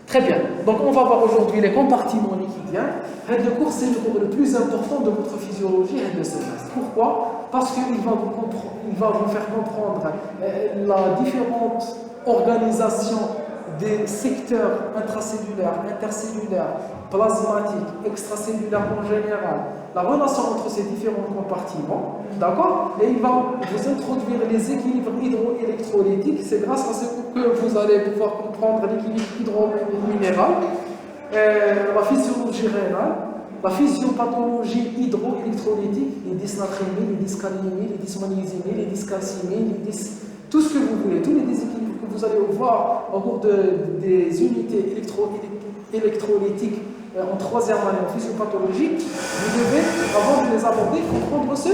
Très bien. Donc, on va voir aujourd'hui les compartiments liquidiens. Le cours, c'est le cours le plus important de votre physiologie et de semestre. Pourquoi? Parce qu'il va vous faire comprendre la différente organisation des secteurs intracellulaires, intercellulaires, plasmatiques, extracellulaires en général, la relation entre ces différents compartiments, d'accord? Et il va vous introduire les équilibres hydroélectrolytiques. C'est grâce à ce que vous allez pouvoir comprendre l'équilibre hydro-minéral, la physiologie rénale, la physiopathologie hydroélectrolytique, les dysnatrémies, les dyskaliémies, les dysmagnésémies, les dyscalcémies, tout ce que vous voulez, tous les déséquilibres que vous allez voir au cours des unités électrolytiques en troisième année en physiopathologie, vous devez, avant de les aborder, comprendre ce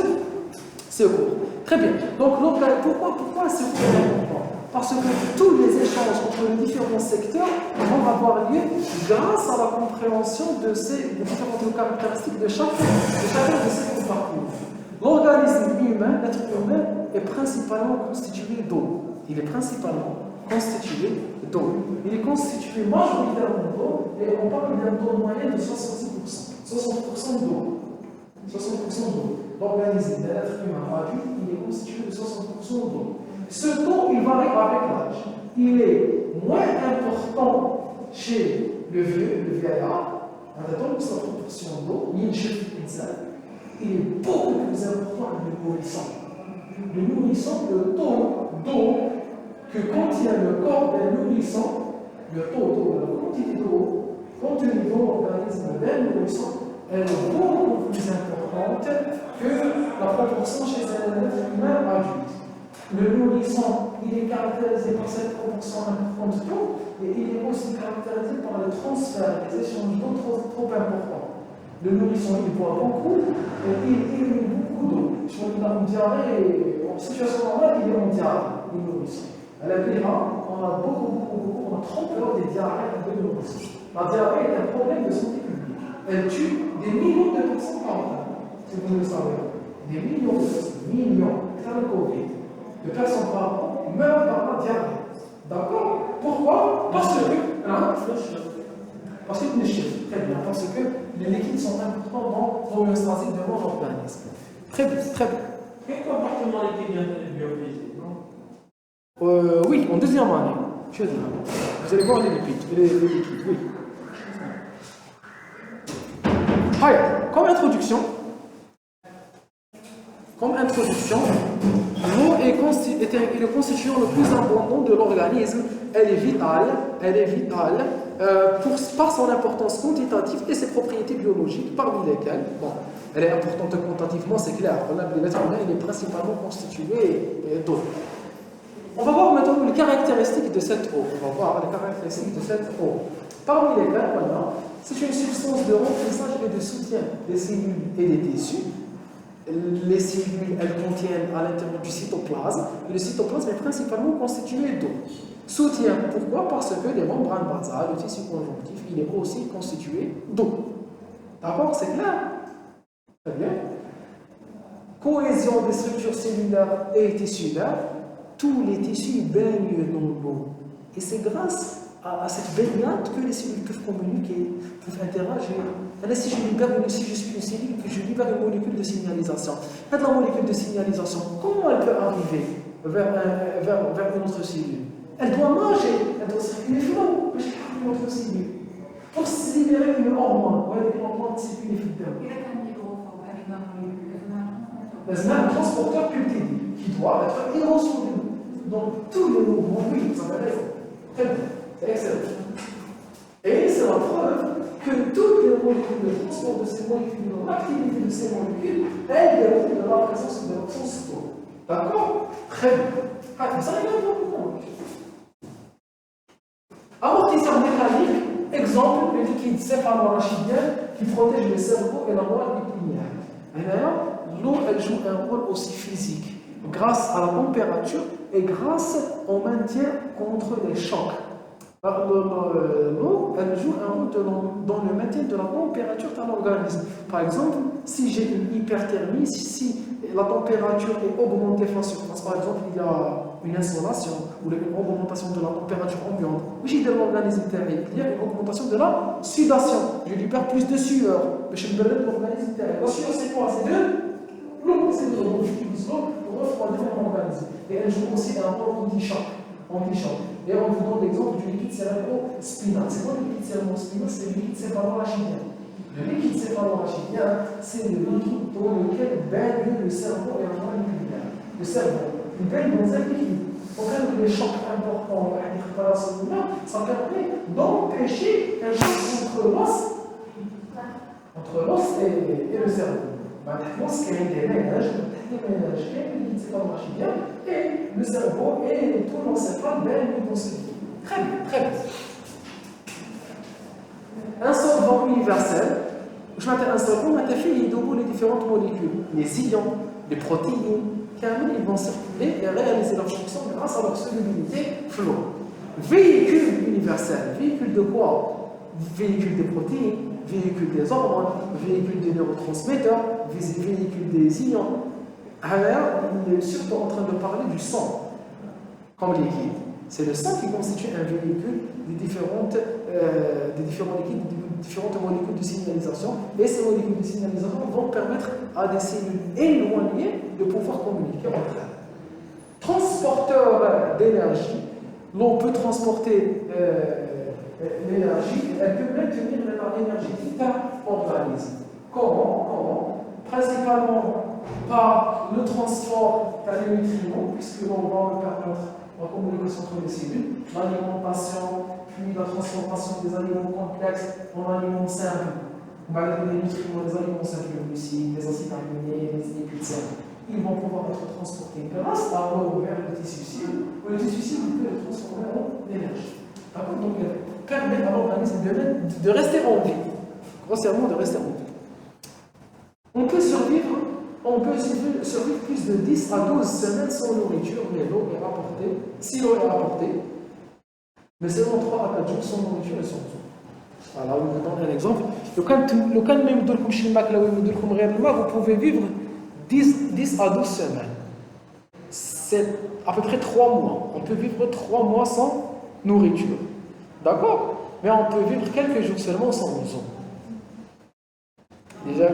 cours. Très bien. Donc, pourquoi ce cours est important? Parce que tous les échanges entre les différents secteurs vont avoir lieu grâce à la compréhension de ces différentes caractéristiques de chacun de ces compartiments. L'organisme humain, l'être humain, est principalement constitué d'eau. Il est principalement constitué d'eau. Il est constitué majoritairement d'eau, et on parle d'un taux moyen de 66%. 60% d'eau. 60% d'eau. L'organisme de l'être humain adulte, il est constitué de 60% d'eau. Ce taux, il varie avec l'âge. Il est moins important chez le vieillard, donc sa proportion d'eau, il est beaucoup plus important que le nourrisson. Le nourrisson, le taux d'eau que contient le corps d'un nourrisson, le taux d'eau, la quantité d'eau contenue dans l'organisme d'un nourrisson, elle est beaucoup plus importante que la proportion chez un être humain adulte. Le nourrisson, il est caractérisé par cette proportion importante d'eau, et il est aussi caractérisé par le transfert des échanges d'eau trop importants. Le nourrisson, il boit beaucoup, et il élimine beaucoup d'eau. Si on a une diarrhée, en situation normale, il est en diarrhée, le nourrisson. À la Béra, on a on a trop peur des diarrhées de nourrisson. La diarrhée est un problème de santé publique. Elle tue des millions de personnes par an, si vous le savez. Des millions de personnes, c'est le Covid. De personnes par an meurent par la diarrhée. D'accord? Pourquoi? Parce que. Parce que très bien. Parce que les liquides sont importants dans l'homéostasie de notre organisme. Très bien, très bien. Quel comportement liquide biophysique? Oui, en deuxième année. Vous allez voir les lipides. Oui. Comme introduction, l'eau est le constituant le plus abondant de l'organisme. Elle est vitale par son importance quantitative et ses propriétés biologiques, parmi lesquelles, elle est importante quantitativement, c'est clair. L'être humain, il est principalement constitué d'eau. On va voir maintenant les caractéristiques de cette eau. Parmi lesquelles, c'est une substance de remplissage et de soutien des cellules et des tissus. Les cellules, elles contiennent à l'intérieur du cytoplasme, et le cytoplasme est principalement constitué d'eau. Soutien, pourquoi? Parce que les membranes basales, le tissu conjonctif, il est aussi constitué d'eau. D'accord? C'est clair? Très bien. Cohésion des structures cellulaires et tissulaires. Tous les tissus baignent dans l'eau. Et c'est grâce à cette baignade que les cellules peuvent communiquer, peuvent interagir. Si je suis une cellule, que je libère une molécule de signalisation. La molécule de signalisation, comment elle peut arriver vers une autre cellule? Elle doit nager, elle doit circuler flot, mais je une autre cellule. Pour se libérer une hormone, une hormone circuler flot. C'est un transporteur peptidique qui doit être irrésoluble. Donc, tous les mouvements, oui, ça va être très bien, c'est excellent. Et c'est la preuve que toutes les molécules, le transport de ces molécules, l'activité de ces molécules, elles dépendent de la présence de l'absence d'eau. D'accord? Très bien. Ça arrive beaucoup. Amortisseur mécanique, exemple, le liquide céphalorachidien qui protège le cerveau et la moelle épinière. Et d'ailleurs, l'eau, elle joue un rôle aussi physique, grâce à la température et grâce au maintien contre les chocs. L'eau, elle joue un rôle dans le maintien de la température dans l'organisme. Par exemple, si j'ai une hyperthermie, si la température est augmentée face sur face, par exemple, il y a une insolation ou une augmentation de la température ambiante. Oui, dans l'organisme thermique, il y a une augmentation de la sudation. Je lui perds plus de sueur. Mais je me perds l'organisme thermique. La sueur, c'est quoi? C'est de l'eau. C'est de l'eau. J'utilise l'eau pour refroidir mon organisme. Et elle joue aussi un rôle anti-choc. Et on vous donne l'exemple du liquide cérébro-spinal. C'est quoi le liquide cérébro-spinal? C'est le liquide céphalorachidien. Le liquide céphalorachidien, c'est le liquide dans lequel baigne le cerveau et la moelle nucléaire. Le cerveau, il baigne dans un liquide. Donc, les chocs importants, ça permet d'empêcher un choc entre l'os et le cerveau. L'os qui est des ménages, le liquide céphalorachidien, et le cerveau et tout l'encéphale baigne dans ce liquide. Très bien, très bien. Un solvant universel, je m'appelle un solvant, on a fait les différentes molécules, les ions, les protéines, ils vont circuler et réaliser leur fonction grâce à leur solubilité flot. Véhicule universel, véhicule de quoi? Véhicule des protéines, véhicule des hormones, véhicule des neurotransmetteurs, véhicule des ions. Alors, on est surtout en train de parler du sang comme liquide. C'est le sang qui constitue un véhicule des différents liquides, des différentes molécules de signalisation. Et ces molécules de signalisation vont permettre à des cellules éloignées de pouvoir communiquer entre elles. Transporteur d'énergie, l'on peut transporter l'énergie, elle peut maintenir l'état énergétique d'un organisme. Comment? Principalement par le transport des nutriments, puisque l'on va permettre la communication entre les cellules, l'alimentation, puis la transformation des aliments complexes en aliments simples. Les nutriments, les aliments simples, les glucides, les acides aminés, les lipides simples, ils vont pouvoir être transportés grâce à l'eau vers le tissu cible, ou le tissu cible peut les transformer en énergie. D'accord? Donc, permet à l'organisme de rester en vie. Grossièrement, de rester en vie. On peut survivre plus de 10 à 12 semaines sans nourriture, mais l'eau est rapportée, si l'eau est rapportée, mais seulement 3 à 4 jours sans nourriture et sans eau. Alors, je vous donne un exemple. Vous pouvez vivre 10 à 12 semaines. C'est à peu près 3 mois. On peut vivre 3 mois sans nourriture. D'accord? Mais on peut vivre quelques jours seulement sans eau. Déjà,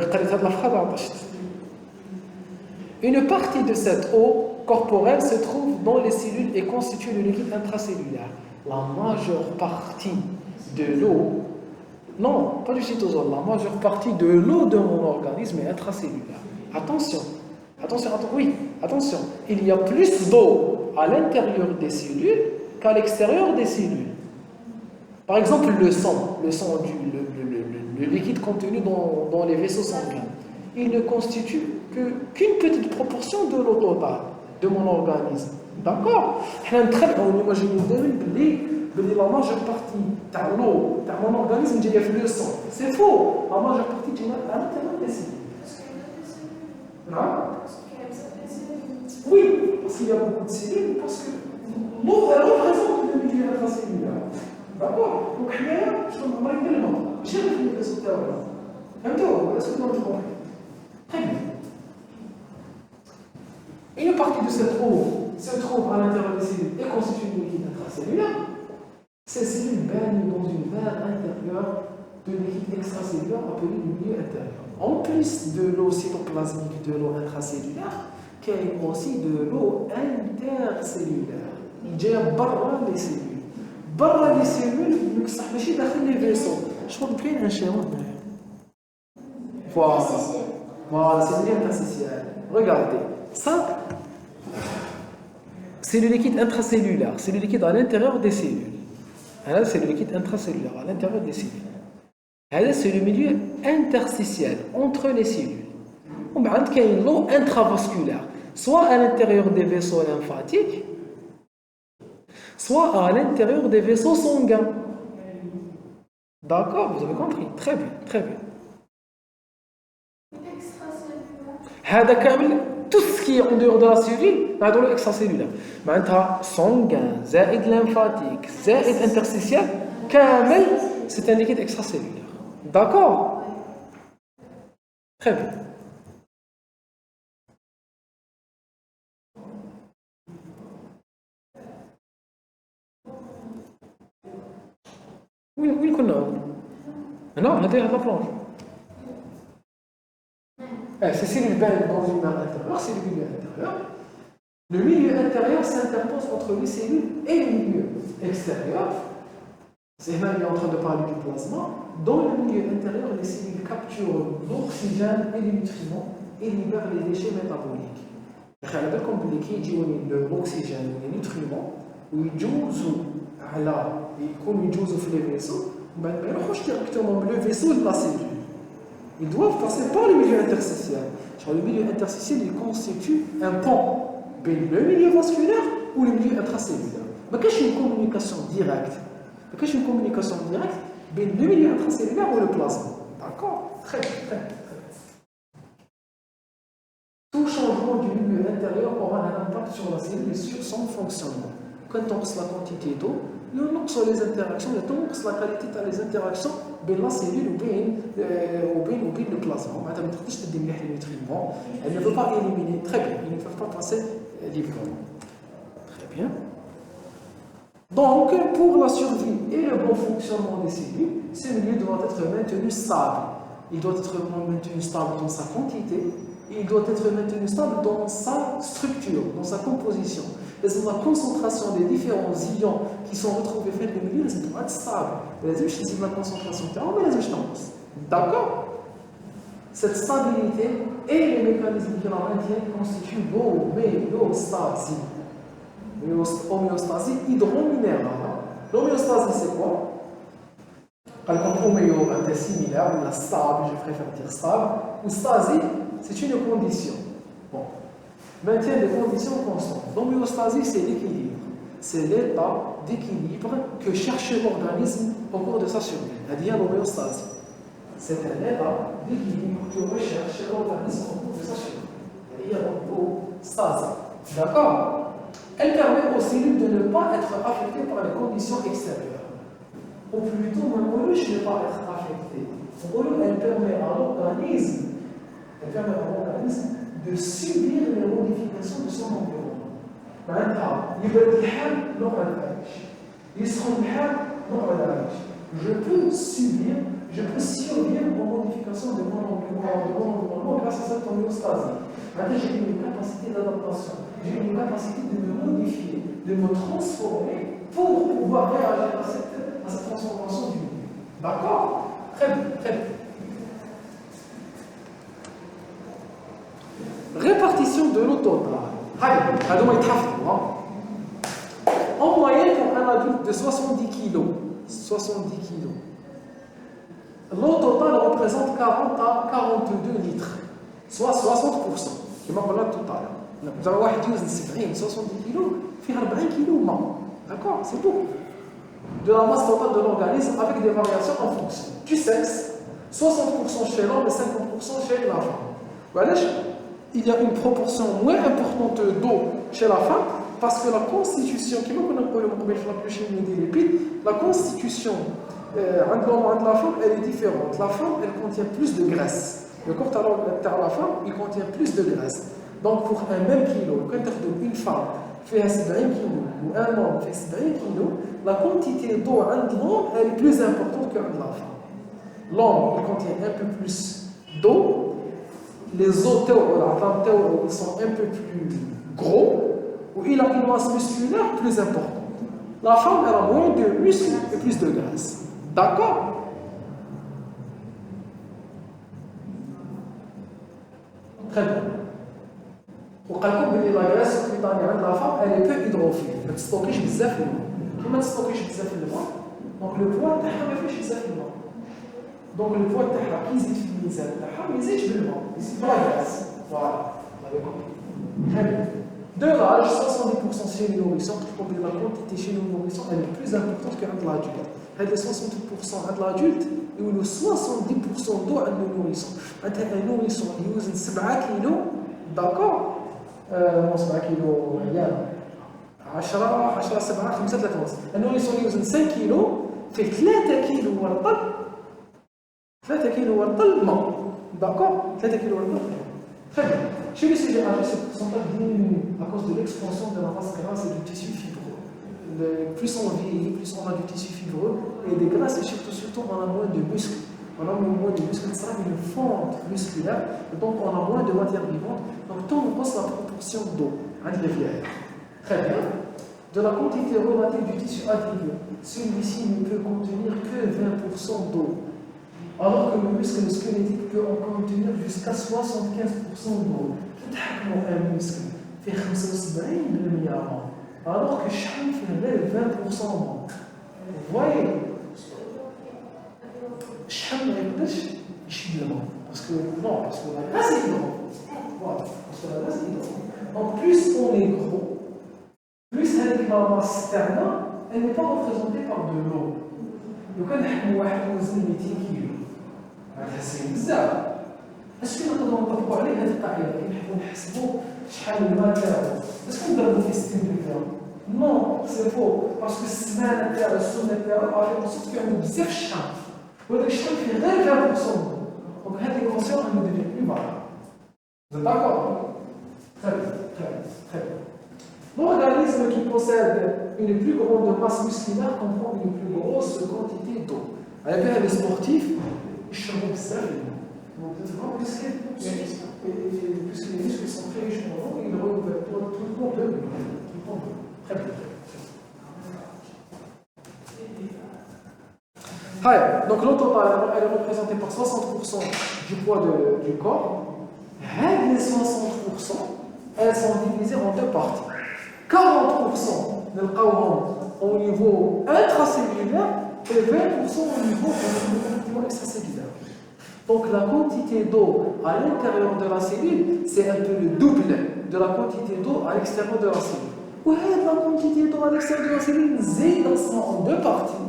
une partie de cette eau corporelle se trouve dans les cellules et constitue le liquide intracellulaire. La majeure partie de l'eau, non, pas du cytosol, la majeure partie de l'eau de mon organisme est intracellulaire. Attention, oui, attention, il y a plus d'eau à l'intérieur des cellules qu'à l'extérieur des cellules. Par exemple, le sang, le liquide contenu dans les vaisseaux sanguins, il ne constitue qu'une petite proportion de l'eau totale de mon organisme. D'accord? On imagine la majeure partie de l'eau de mon organisme est le sang. C'est faux. La majeure partie est à l'intérieur des cellules. Oui, parce qu'il y a beaucoup de cellules, parce que l'eau représente le milieu intracellulaire. D'accord? Donc, je vais vous dire le nom. J'ai réfléchi à ce terme-là. Est-ce que vous avez compris? Très bien. Une partie de cette eau se trouve à l'intérieur des cellules et constitue une liquide intracellulaire. Ces cellules baignent dans une mer intérieure de liquide extracellulaire appelé le milieu intérieur. En plus de l'eau cytoplasmique, de l'eau intracellulaire, il y a aussi de l'eau intercellulaire. Il y a barra les cellules. Barra les cellules, nous ne savons pas dans les vaisseaux. Je crois que c'est un schéma. Voilà, c'est le liquide interstitiel. Regardez, ça, c'est le liquide intracellulaire. C'est le liquide à l'intérieur des cellules. C'est le liquide intracellulaire à l'intérieur des cellules. C'est le milieu interstitiel entre les cellules. Il y a une eau intravasculaire, soit à l'intérieur des vaisseaux lymphatiques, soit à l'intérieur des vaisseaux sanguins. D'accord, vous avez compris. Très bien, très bien. Tout ce qui est en dehors de la cellule, c'est le extracellulaire. Sanguin, zaïd lymphatique, zaïd interstitiel, c'est un liquide extracellulaire. D'accord? Très bien. وين كنا هنا هذه لا بلونج c'est cellules baignent dans une main intérieure, c'est le milieu intérieur. Le milieu intérieur s'interpose entre les cellules et le milieu extérieur. C'est là qu'il est en train de parler du plasma. Dans le milieu intérieur, les cellules capturent l'oxygène et les nutriments et libèrent les déchets métaboliques. Comme l'oxygène et les nutriments, ويجوزوا في les vaisseaux, ما يروحوش directement le vaisseau de la cellule. Ils doivent passer par le milieu interstitiel. Le milieu interstitiel il constitue un pont entre le milieu vasculaire ou le milieu intracellulaire. Mais qu'est-ce qu'une communication directe? Qu'est-ce qu'une communication directe entre le milieu intracellulaire ou le plasma? D'accord? Très bien. Tout changement du milieu intérieur aura un impact sur la cellule et sur son fonctionnement. Quand on la quantité d'eau, on sur les interactions, on la qualité des interactions entre la cellule et le plasma. Elle ne peut pas éliminer, très bien, ils ne peuvent pas passer librement. Très bien. Donc, pour la survie et le bon fonctionnement des cellules, ce milieu doit être maintenu stable. Il doit être maintenu stable dans sa quantité, et il doit être maintenu stable dans sa structure, dans sa composition. La concentration des différents ions qui sont retrouvés dans le milieu doit être stable. La concentration d'accord? Cette stabilité et les mécanismes qui la maintiennent constituent l'homéostasie. L'homéostasie hydrominérale. L'homéostasie, c'est quoi? Alors, homéo, c'est similaire, ou la stable, je préfère dire stable. Ou stasie, c'est une condition. Bon. Maintien des conditions constantes. L'homéostasie, c'est l'équilibre. C'est l'état d'équilibre que cherche l'organisme au cours de sa survie. C'est-à-dire l'homéostasie. C'est un état d'équilibre que recherche l'organisme au cours de sa survie. C'est-à-dire l'homéostasie. D'accord? Elle permet aux cellules de ne pas être affectées par les conditions extérieures. Ou plutôt, même ne pas être affectée. Elle permet à l'organisme de subir les modifications de son environnement. Je peux subir, je peux survivre aux modifications de mon environnement grâce à cette homéostasie. J'ai une capacité d'adaptation, j'ai une capacité de me modifier, de me transformer pour pouvoir réagir à cette transformation du milieu. D'accord? Très bien, très bien. Répartition de l'eau totale. En moyenne, pour un adulte de 70 kg, l'eau totale représente 40 à 42 litres, soit 60%. كما قلنا tout à l'heure. Vous avez واحد يوزن 70 kg, فيه 40 kg. D'accord? C'est beaucoup. De la masse totale de l'organisme avec des variations en fonction du sexe, 60% chez l'homme et 50% chez la femme. Voilà. Il y a une proportion moins importante d'eau chez la femme parce que la constitution, qui la constitution de l'homme et de la femme, elle est différente. La femme, elle contient plus de graisse. Le corps de la femme, il contient plus de graisse. Donc, pour un même kilo, quand une femme fait 70 kg ou un homme fait 70 kg, la quantité d'eau de l'homme, elle est plus importante que de la femme. L'homme, il contient un peu plus d'eau. Les os ils sont un peu plus gros, ou il a une masse musculaire plus importante. La femme, elle a moins de muscles et plus de graisse. D'accord? Très bien. Pour calculer la graisse cutanée de la femme, elle est peu hydrophile. Elle ne stocke pas بزاف الماء. كيما تستوكيش بزاف الماء، donc le poids تاعها ما فيهش بزاف الماء. Donc le poids تاعها كي يزيد في الميزان تاعها ما يزيدش بالماء، يزيد بالغاز. Voilà. Très bien. De l'âge, 70% chez les nourrissons, la quantité chez les nourrissons elle est plus importante que l'adulte. Les 60% de l'adulte et le 70% d'eau à nos nourrissons. Un nourrisson qui use 7 kg, d'accord? 7 kg, il y a 10 7 5 3 un nourrisson qui use 5 kg fait 3 kg ورطل 3 kg ورطل الماء. D'accord? 3 kg ورطل. Très bien. Chez les sujets âgés, ce pourcentage diminue à cause de l'expansion de la masse grasse et du tissu fibreux. Plus on vieillit, plus on a du tissu fibreux, et des graisses, et surtout, on a moins de muscles. On a moins de muscles, ça a une fente musculaire, et donc on a moins de matière vivante. Donc, tant on passe la proportion d'eau, très bien. De la quantité relative du tissu adipeux, celui-ci ne peut contenir que 20% d'eau, alors que le muscle squelettique peut en contenir jusqu'à 75% d'eau. Un muscle fait 75% alors que chaque fait 20% d'eau. Vous voyez, chaque est parce que la graisse est hydrante. Voilà, parce que la graisse est hydrante. Donc, plus on est gros, plus avec la masse terna, elle n'est pas représentée par de l'eau. Donc, on a un وزن 200 كيلو. c'est bizarre. Est-ce que nous avons parlé de cette قاعدة كي نحبوا نحسبوا شحال الماتير؟ Est-ce qu'on doit faire ce type? Non, c'est faux. Parce que السمانة تاع السنة تاع قالوا نصف كانوا بزاف الشحال. وهذاك الشحال فيه غير 20%. Donc هذه l'équation elle ne devient plus valable. Vous êtes d'accord? Très bien, très bien, très bien. L'organisme qui possède une plus grande masse musculaire comprend une plus grosse quantité d'eau. Alors, les sportifs, ils changent de cerveau. Donc, puisque les muscles sont très riches en eau, ils recouvrent tout le monde de l'eau. Très bien. Donc, l'eau totale, elle est représentée par 60% du poids du corps. Et les 60%, elles sont divisées en deux parties. 40% au niveau intracellulaire et 20% au niveau extracellulaire. Donc la quantité d'eau à l'intérieur de la cellule, c'est un peu le double de la quantité d'eau à l'extérieur de la cellule. La quantité d'eau à l'extérieur de la cellule, c'est en deux parties.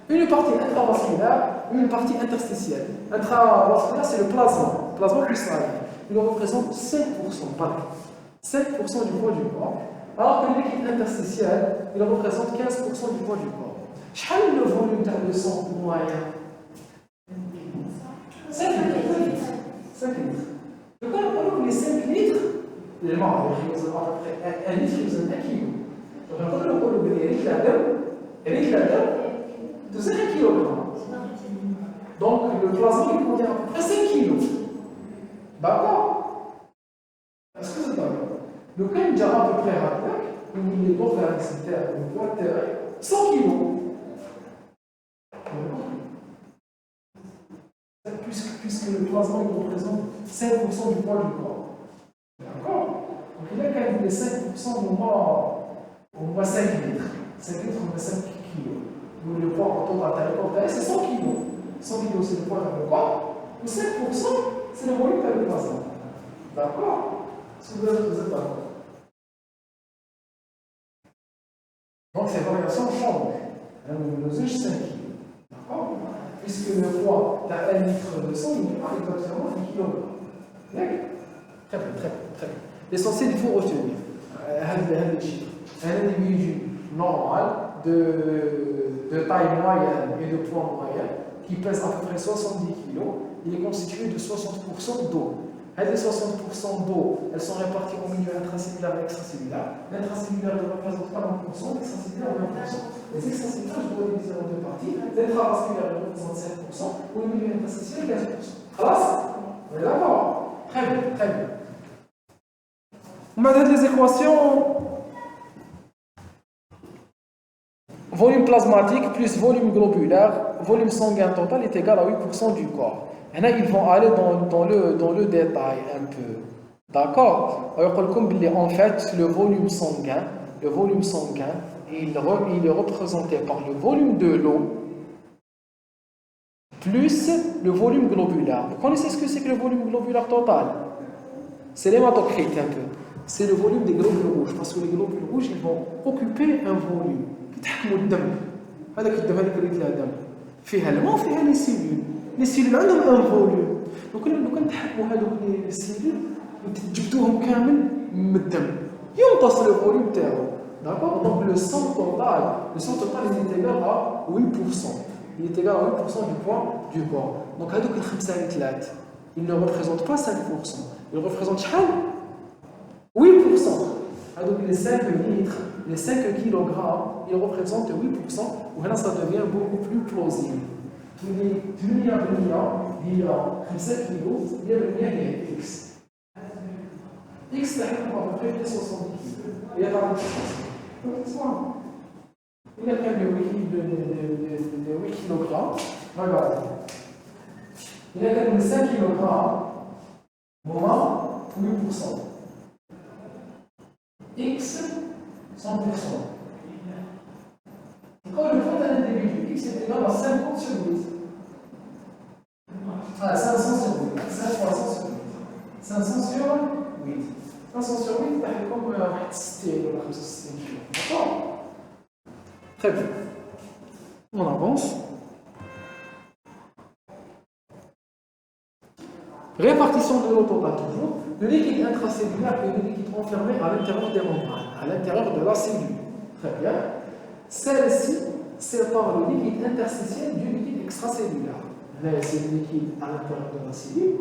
Une partie intravasculaire, une partie interstitielle. Intravasculaire, c'est le plasma cristallin. Il représente 5%, pardon. 5% du poids du corps. Alors que le liquide interstitiel, il représente 15% du poids du corps. Quel est le volume de sang moyen? 5 litres. 5 litres. Donc, alors que les 5 litres, les membres, ils ont à peu près 1 litre, ils ont 1 kg. Donc, quand on parle de Eric Ladem, de 5 kg. Donc, le plasma, il contient à peu près 5 kg. D'accord? Est-ce que c'est d'accord? Donc, quand il y a à peu près il est bon faire une boîte 100 kg. Puisque le plasma représente 5% du poids du corps. D'accord? Donc, il y a quand même 5% au moins 5 litres. 5 litres, on a 5 kg. Donc, le poids total, c'est 100 kg. 100 kg, c'est le poids de le corps. Et 5%, c'est le volume de le plasma. D'accord? Si vous êtes d'accord. Donc ces variations changent. On mesure 5 kg. D'accord? Puisque le poids d'un 1 litre de sang, il n'est pas exactement 1 kg. D'accord? Très bien, très bien, très bien. L'essentiel, il faut retenir un chiffre. Un individu normal de taille moyenne et de poids moyen qui pèse à peu près 70 kg, il est constitué de 60% d'eau. Les 60% d'eau, elles sont réparties au milieu intracellulaire et extracellulaire. L'intracellulaire représente 40%, l'extracellulaire 20%. Les extracellulaires, je dois diviser en deux parties. L'intravasculaire représente 5%, ou le milieu interstitiel 15%. Classe? On est d'accord? Très bien, très bien. On va donner les équations. Volume plasmatique plus volume globulaire, volume sanguin total est égal à 8% du corps. Maintenant, ils vont aller dans le détail un peu. D'accord? En fait, le volume sanguin, il est représenté par le volume de l'eau plus le volume globulaire. Vous connaissez ce que c'est que le volume globulaire total? C'est l'hématocrite un peu. C'est le volume des globules rouges, parce que les globules rouges, ils vont occuper un volume. كيتحكموا الدم هذاك الدم هذاك اللي فيها دم فيها الماء وفيها لي سيلول لي سيلول عندهم ان فوليوم لو كان تحكموا هذوك لي سيلول وتجبدوهم كامل من الدم ينقص لو فوليوم تاعو داكور دونك لو سون توتال est égal à 8%. Il est égal à 8% du poids du corps. Donc هذوك الخمسه لثلاث il ne représente pas 5%. Il représente شحال 8%. Donc les 5 litres, les 5 kilogrammes, ils représentent 8%, ou là ça devient beaucoup plus plausible. Il y a 5 kilos, il y a le mien qui est X. X, c'est à peu près 70 kilos. Il y a pas de différence. Il y a quand même de 8 kilogrammes. Regardez. Il y a quand même 5 kilogrammes, moins 8%. X, 100%. Quand le fond d'un individu, X est égal à 50 sur 8. Ah, 500 sur 8. 500 sur 8. 500 sur 8. 500 sur 8, c'est comme un système. D'accord? Très bien. On avance. Répartition de l'eau totale toujours. Le liquide intracellulaire est le liquide enfermé à l'intérieur des membranes, à l'intérieur de la cellule. Très bien. Celle-ci sépare le liquide interstitiel du liquide extracellulaire. Là, c'est le liquide à l'intérieur de la cellule.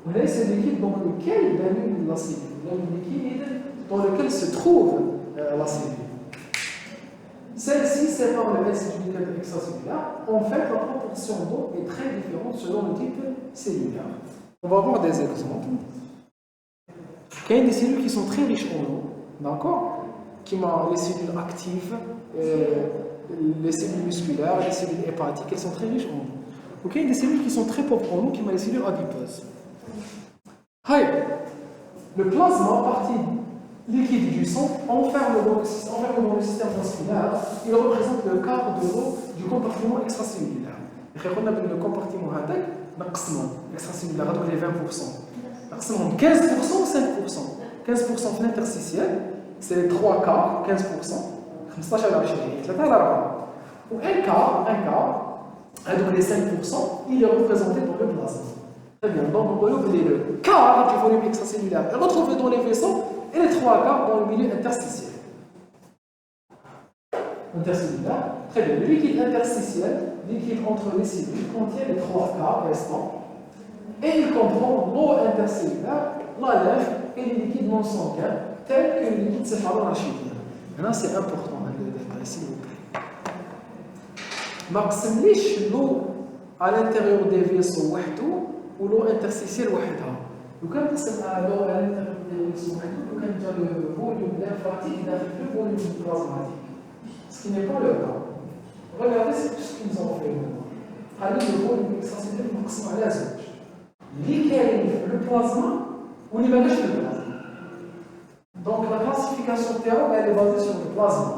Là, c'est le liquide dans lequel domine la cellule. Là, le liquide dans lequel se trouve la cellule. Celle-ci sépare le reste du liquide extracellulaire. En fait, la proportion d'eau est très différente selon le type cellulaire. On va voir des exemples. Il y a des cellules qui sont très riches en eau, d'accord? Qui ont les cellules actives, les cellules musculaires, les cellules hépatiques, elles sont très riches en eau. Ok, il y a des cellules qui sont très pauvres en eau, qui ont les cellules adipeuses. Le plasma, partie liquide du sang, enferme dans le système vasculaire. Il représente le quart de l'eau du compartiment extracellulaire. Le compartiment extracellulaire, donc les 20%. 15% ou 5%? 15% de l'interstitiel, c'est les 3 quarts, 15%. 15 على 20, 3 على 4. Ou un quart, donc les 5%, il est représenté dans le plasma. Très bien, donc on va le quart du volume extracellulaire est retrouvé dans les vaisseaux et les 3 quarts dans le milieu interstitiel. Intercellulaire, très bien. Le liquide interstitiel, liquide entre les cellules, contient les 3 quarts restants. Et il comprend l'eau intercellulaire, la lymphe et les liquides non sanguins, tels que le liquide céphalorachidien. Maintenant, c'est important de le détailler, s'il vous plaît. ما قسمليش l'eau à l'intérieur des vaisseaux وحده ou l'eau interstitielle وحدها. لو كان قسم l'eau à l'intérieur des vaisseaux وحده, لو كان جا le volume lymphatique داخل le volume plasmatique. Ce qui n'est pas le cas. Regardez ce qu'ils ont fait maintenant. Allez, le volume extracellulaire مقسم على زوج. اللي كاين le plasma ou اللي ماكاش في البلازما. Donc la classification théorique elle est basée sur le plasma.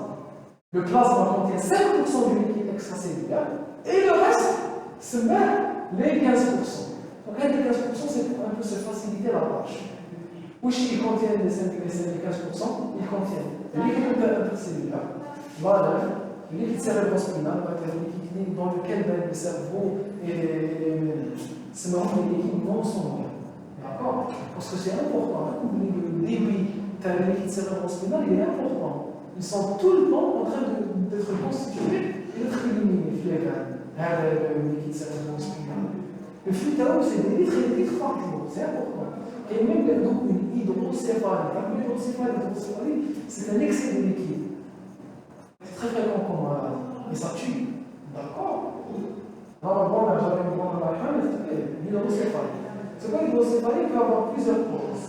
Le plasma contient 5% du liquide extracellulaire et le reste se met les 15%. Donc les 15% c'est pour un peu se faciliter la tâche. Où ils contiennent les 15%, ils contiennent le liquide intercellulaire, la lymphe, le liquide cérébrospinal, le liquide dans lequel le cerveau et c'est normalement les liquides non sanguins. D'accord? Parce que c'est important. Le débit du liquide cérébrospinal il est important. Ils sont tout le temps en train d'être constitués et d'être éliminés. Le liquide cérébrospinal. Le flux c'est des litres et des litres par jour. C'est important. Et même une hydrocéphalie. L'hydrocéphalie, c'est un excès de liquide. C'est très fréquent comme maladie. Et ça tue. D'accord? Normalement, j'avais une grande maladie, c'était l'hydrocéphalie. C'est quoi l'hydrocéphalie? Il peut avoir plusieurs causes.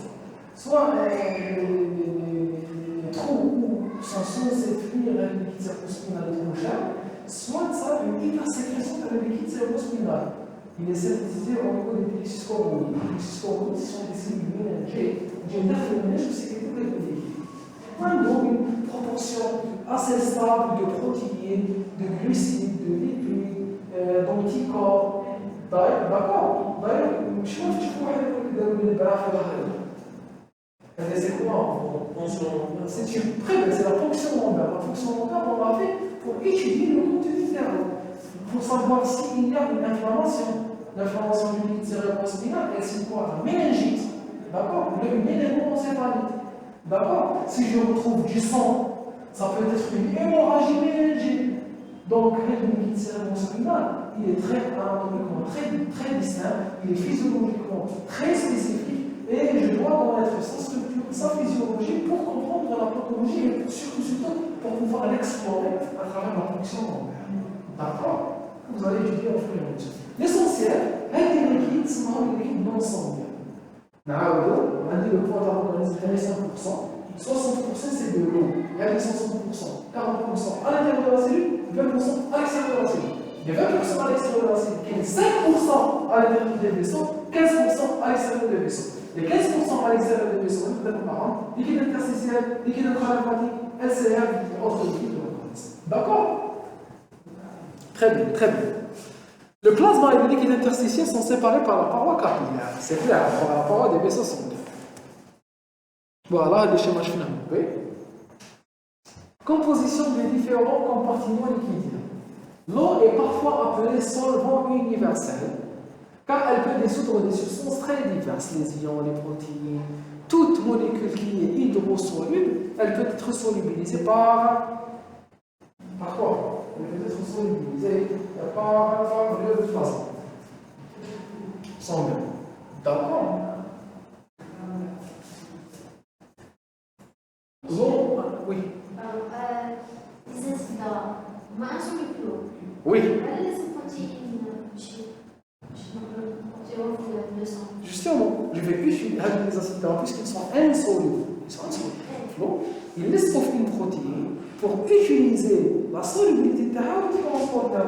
Soit les trous où sont censés fuir le liquide cérébrospinal trop cher, soit ça, une hypersécrétion de le liquide cérébrospinal. Il est synthétisé au niveau des plexuscomoïdes. Les plexuscomoïdes, ce sont des cellules méningées. J'ai une ménage qui c'est quelque chose de liquide. Donc, une proportion assez stable de protéines, de glucides, de lipides, d'anticorps. D'accord? D'ailleurs, je pense que je pourrais vous c'est quoi? C'est la fonction lombaire. La fonction lombaire, on l'a fait pour étudier le contenu nerveux. Pour savoir s'il y a une inflammation. L'inflammation du liquide cérébrospinal, elle c'est quoi? La méningite. D'accord? Une méningoencéphalite. D'accord? Si je retrouve du sang, ça peut être une hémorragie méningée. Donc, le liquide cérébrospinal, il est très anatomiquement très distinct, il est physiologiquement très spécifique et je dois connaître sa structure sa physiologie pour comprendre la pathologie et surtout pour pouvoir l'explorer à travers la fonction lombaire. D'accord? Vous allez étudier au fur et à mesure. L'essentiel, c'est des liquides, c'est des liquides non sanguins. On a dit le poids d'un organisme est 5%, 60% c'est de l'eau, il y a 60%, 40% à l'intérieur de la cellule, 20% à l'extérieur de la cellule. Il y a 20% à l'extérieur de la cellule, qui est 5% à l'intérieur des vaisseaux, 15% à l'extérieur des vaisseaux. Les 15% à l'extérieur des vaisseaux, liquide interstitiel, liquide intralymphatique, LCR, autres liquides de l'organisme. D'accord? Très bien, très bien. Le plasma et le liquide interstitiel sont séparés par la paroi capillaire. C'est clair, par la paroi des vaisseaux sanguins. Voilà, les schémas finaux. Composition des différents compartiments liquidiens. L'eau est parfois appelée solvant universel, car elle peut dissoudre des substances très diverses, les ions, les protéines. Toute molécule qui est hydrosoluble, elle peut être solubilisée par quoi? Elle peut être solubilisée par le plasma sanguin. D'accord? L'eau, oui. Les acides insolubles. Oui. Justement, je vais utiliser les acides gras puisqu'ils sont insolubles. Ils sont insolubles. Ils laissent une protéine pour utiliser la solubilité de la transporteur.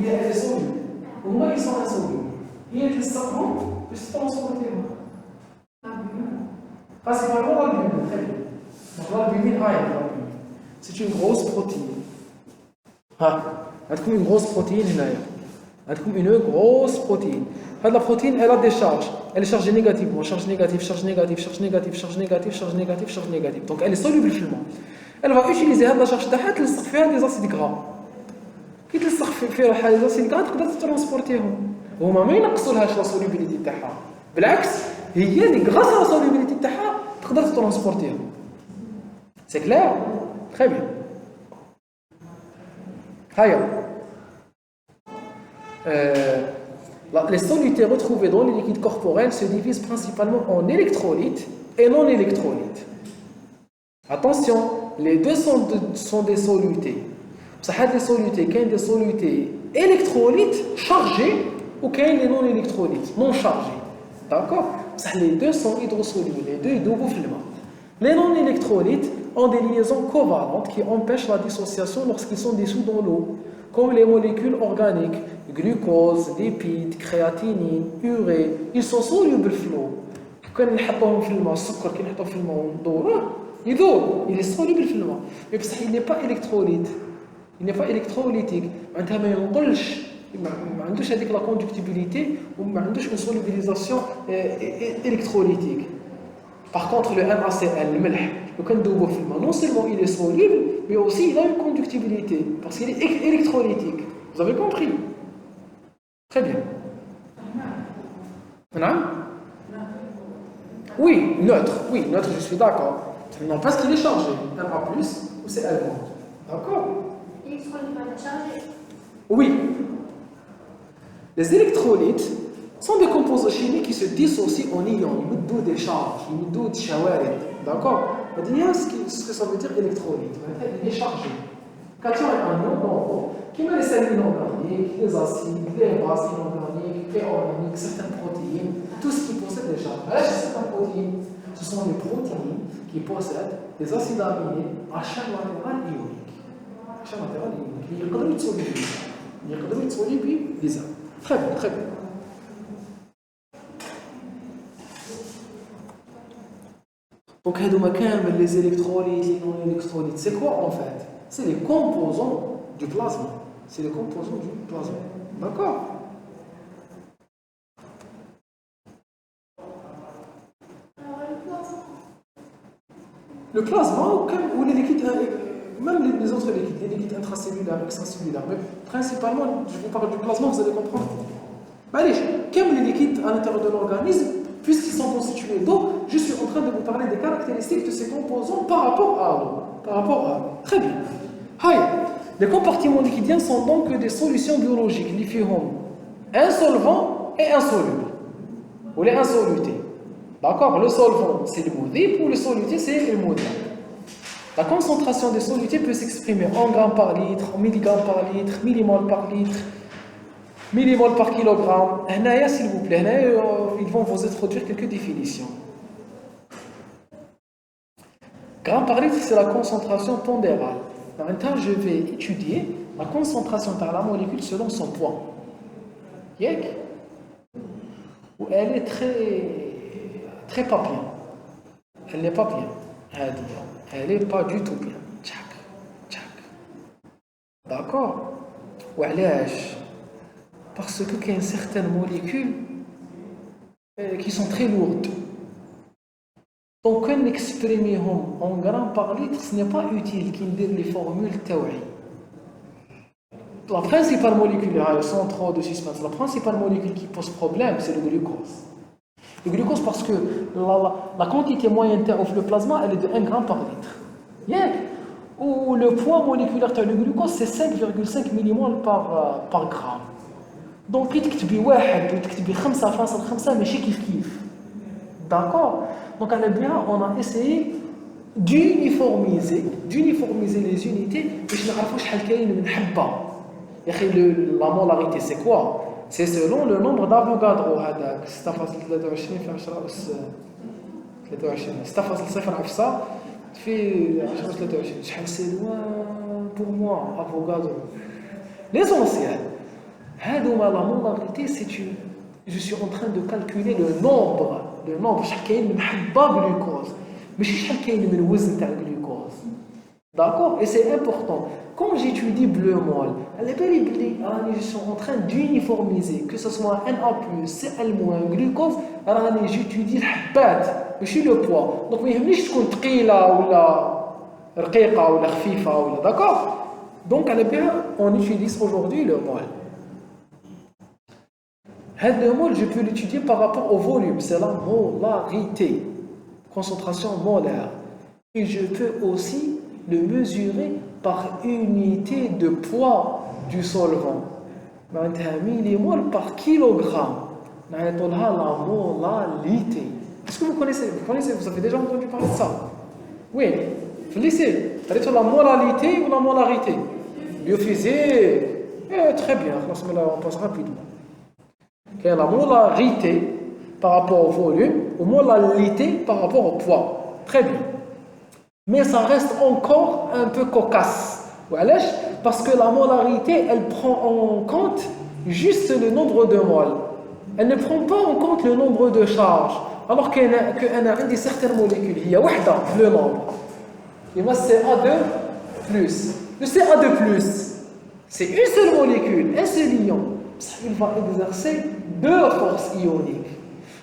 Elle est soluble. Au moins, ils sont insolubles. Il y a des savants qui se transportent. Principalement l'albumine. Très bien. Donc l'albumine, c'est une grosse protéine. Elle une grosse protéine. Elle une grosse protéine. La protéine, elle a des charges. Elle est chargée négativement. Charge négative, charge négative, charge négative, charge négative, charge négative, charge négative. Donc elle est soluble finalement. Elle va utiliser la charge de faire des acides gras. Qui te faire des acides gras, tu peux transporter. وهما ما ينقصولهاش لا سوليبيليتي تاعها. بالعكس هي اللي غراس لا سوليبيليتي تاعها تقدر ترانسبورتيها. C'est clair? Très bien. Les solutés retrouvés dans les liquides corporels se divisent principalement en électrolytes et non électrolytes. Attention, les deux sont des solutés. Ça a des solutés, qu'il y a des solutés électrolytes chargés ou qu'il y a des non électrolytes non chargés. D'accord? Les deux sont hydrosolubles, les deux ils doivent filmer. Les non électrolytes ont des liaisons covalentes qui empêchent la dissociation lorsqu'ils sont dissous dans l'eau, comme les molécules organiques, glucose, lipides, créatinine, urée. Ils sont solubles dans l'eau. Quand on met dans le sucre, quand on met dans l'eau, il est soluble dans l'eau. Mais il n'est pas électrolyte. Il n'est pas électrolytique. Il n'a pas la conductibilité ou une solubilisation électrolytique. Par contre, le NaCl, le melh, non seulement il est soluble, mais aussi il a une conductibilité, parce qu'il est électrolytique. Vous avez compris? Très bien. Oui, neutre, je suis d'accord. Non, parce qu'il est chargé. Na+, ou c'est L-. D'accord? L'électrolyte va être chargé. Oui. Les électrolytes sont des composés chimiques qui se dissocient en ions. Ils mettent des charges, ils mettent des chawarid. D'accord? Ce que ça veut dire électrolyte. Il est chargé. Quand il y a un ion dans l'eau, qui met les sels inorganiques, les acides, les bases inorganiques, les organiques, certaines protéines, tout ce qui possède des charges. Là, j'ai certaines protéines. Ce sont les protéines qui possèdent des acides aminés à chaîne latérale ionique. À chaîne latérale ionique. Il y a des solubilités. Très bien, très bien. Donc, les électrolytes, les non-électrolytes, c'est quoi en fait? C'est les composants du plasma. C'est les composants du plasma. D'accord? Le plasma ou les liquides, même les autres liquides, les liquides intracellulaires, extracellulaires, mais principalement, je vous parle du plasma, vous allez comprendre. Allez, comme les liquides à l'intérieur de l'organisme, puisqu'ils sont constitués d'eau, je suis en train de vous parler des caractéristiques de ces composants par rapport à l'eau. Très bien. Les compartiments liquidiens sont donc des solutions biologiques, les fihom, un solvant et insoluble, ou les insolutés. D'accord? Le solvant, c'est le mudhib, ou le soluté, c'est le mudhab. La concentration des solutés peut s'exprimer en grammes par litre, en milligrammes par litre, millimol par litre, millimol par kilogramme. S'il vous plaît, ils vont vous introduire quelques définitions. Gramme par litre, c'est la concentration pondérale. Maintenant, je vais étudier la concentration par la molécule selon son poids. Yek? Où elle est très pas bien. Elle n'est pas bien. Elle n'est pas du tout bien. Tchac, tchac. D'accord? Ou parce qu'il y a certaines molécules qui sont très lourdes. Donc, quand on exprime en grammes par litre, ce n'est pas utile qu'il donne les formules théoriques. La principale molécule, sans trop de suspense, la principale molécule qui pose problème, c'est le glucose. Le glucose, parce que la quantité moyenne of le plasma, elle est de 1 gramme par litre. Yeah. Ou le poids moléculaire du glucose, c'est 5,5 millimol par gramme. Donc, il تكتبي واحد وتكتبي 5.5 ماشي كيف. D'accord? Donc, on a essayé d'uniformiser les unités باش نعرفوا شحال كاين من حبه. يا اخي la molarité c'est quoi? C'est selon le nombre d'Avogadro هذاك 6.23 في 10 أس 23 6.09 في 10 23 شحال سي loin pour moi Avogadro. L'essentiel la molarité, je suis en train de calculer le nombre شحال كاين من حبه glucose ماشي شحال كاين من وزن تاع glucose. D'accord? Et c'est important. Quand j'étudie bleu molle, je suis en train d'uniformiser, que ce soit Na+, Cl-, glucose, j'étudie le حبات ماشي le poids. Donc ما يهمنيش تكون ثقيله ولا رقيقه ولا خفيفه ولا. D'accord? Donc on utilise aujourd'hui le mol. Le mol, je peux l'étudier par rapport au volume, c'est la molarité, concentration molaire. Et je peux aussi le mesurer par unité de poids du solvant. Millimol par kilogramme. La molarité. Est-ce que vous connaissez, vous avez déjà entendu parler de ça? Oui. Vous lycée, c'est la moralité ou la molarité? Biophysique. Très bien, on passe rapidement. Il y a la molarité par rapport au volume, ou molarité par rapport au poids. Très bien. Mais ça reste encore un peu cocasse. Parce que la molarité, elle prend en compte juste le nombre de moles. Elle ne prend pas en compte le nombre de charges. Alors qu'il y a certaines molécules, il y a le nombre. Et moi, c'est CA2+. Le CA2+, c'est une seule molécule, un seul ion. Il va exercer 2 forces ioniques.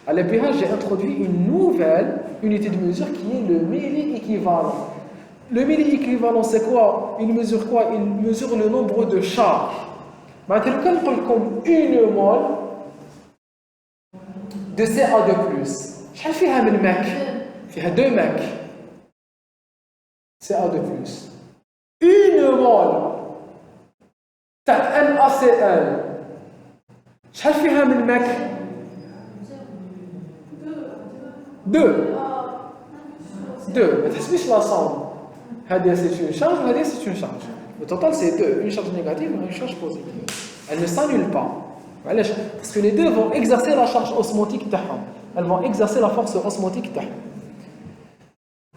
À l'EPH, j'ai introduit une nouvelle unité de mesure qui est le milli-équivalent. Le milli-équivalent, c'est quoi? Il mesure quoi? Il mesure le nombre de charges. Maintenant, comme une mole de CA2+. شحال فيها من ماك؟ فيها 2 ماك. CA2+. Une mole تاع NaCl. شحال فيها من ماك؟ 2. ما تحسبيش لا somme. هذه c'est une charge وهذه c'est une charge. Le total c'est 2, une charge négative et une charge positive. Elles ne s'annulent pas. Parce que les deux vont exercer la charge osmotique تاعهم. Elles vont exercer la force osmotique تاعهم.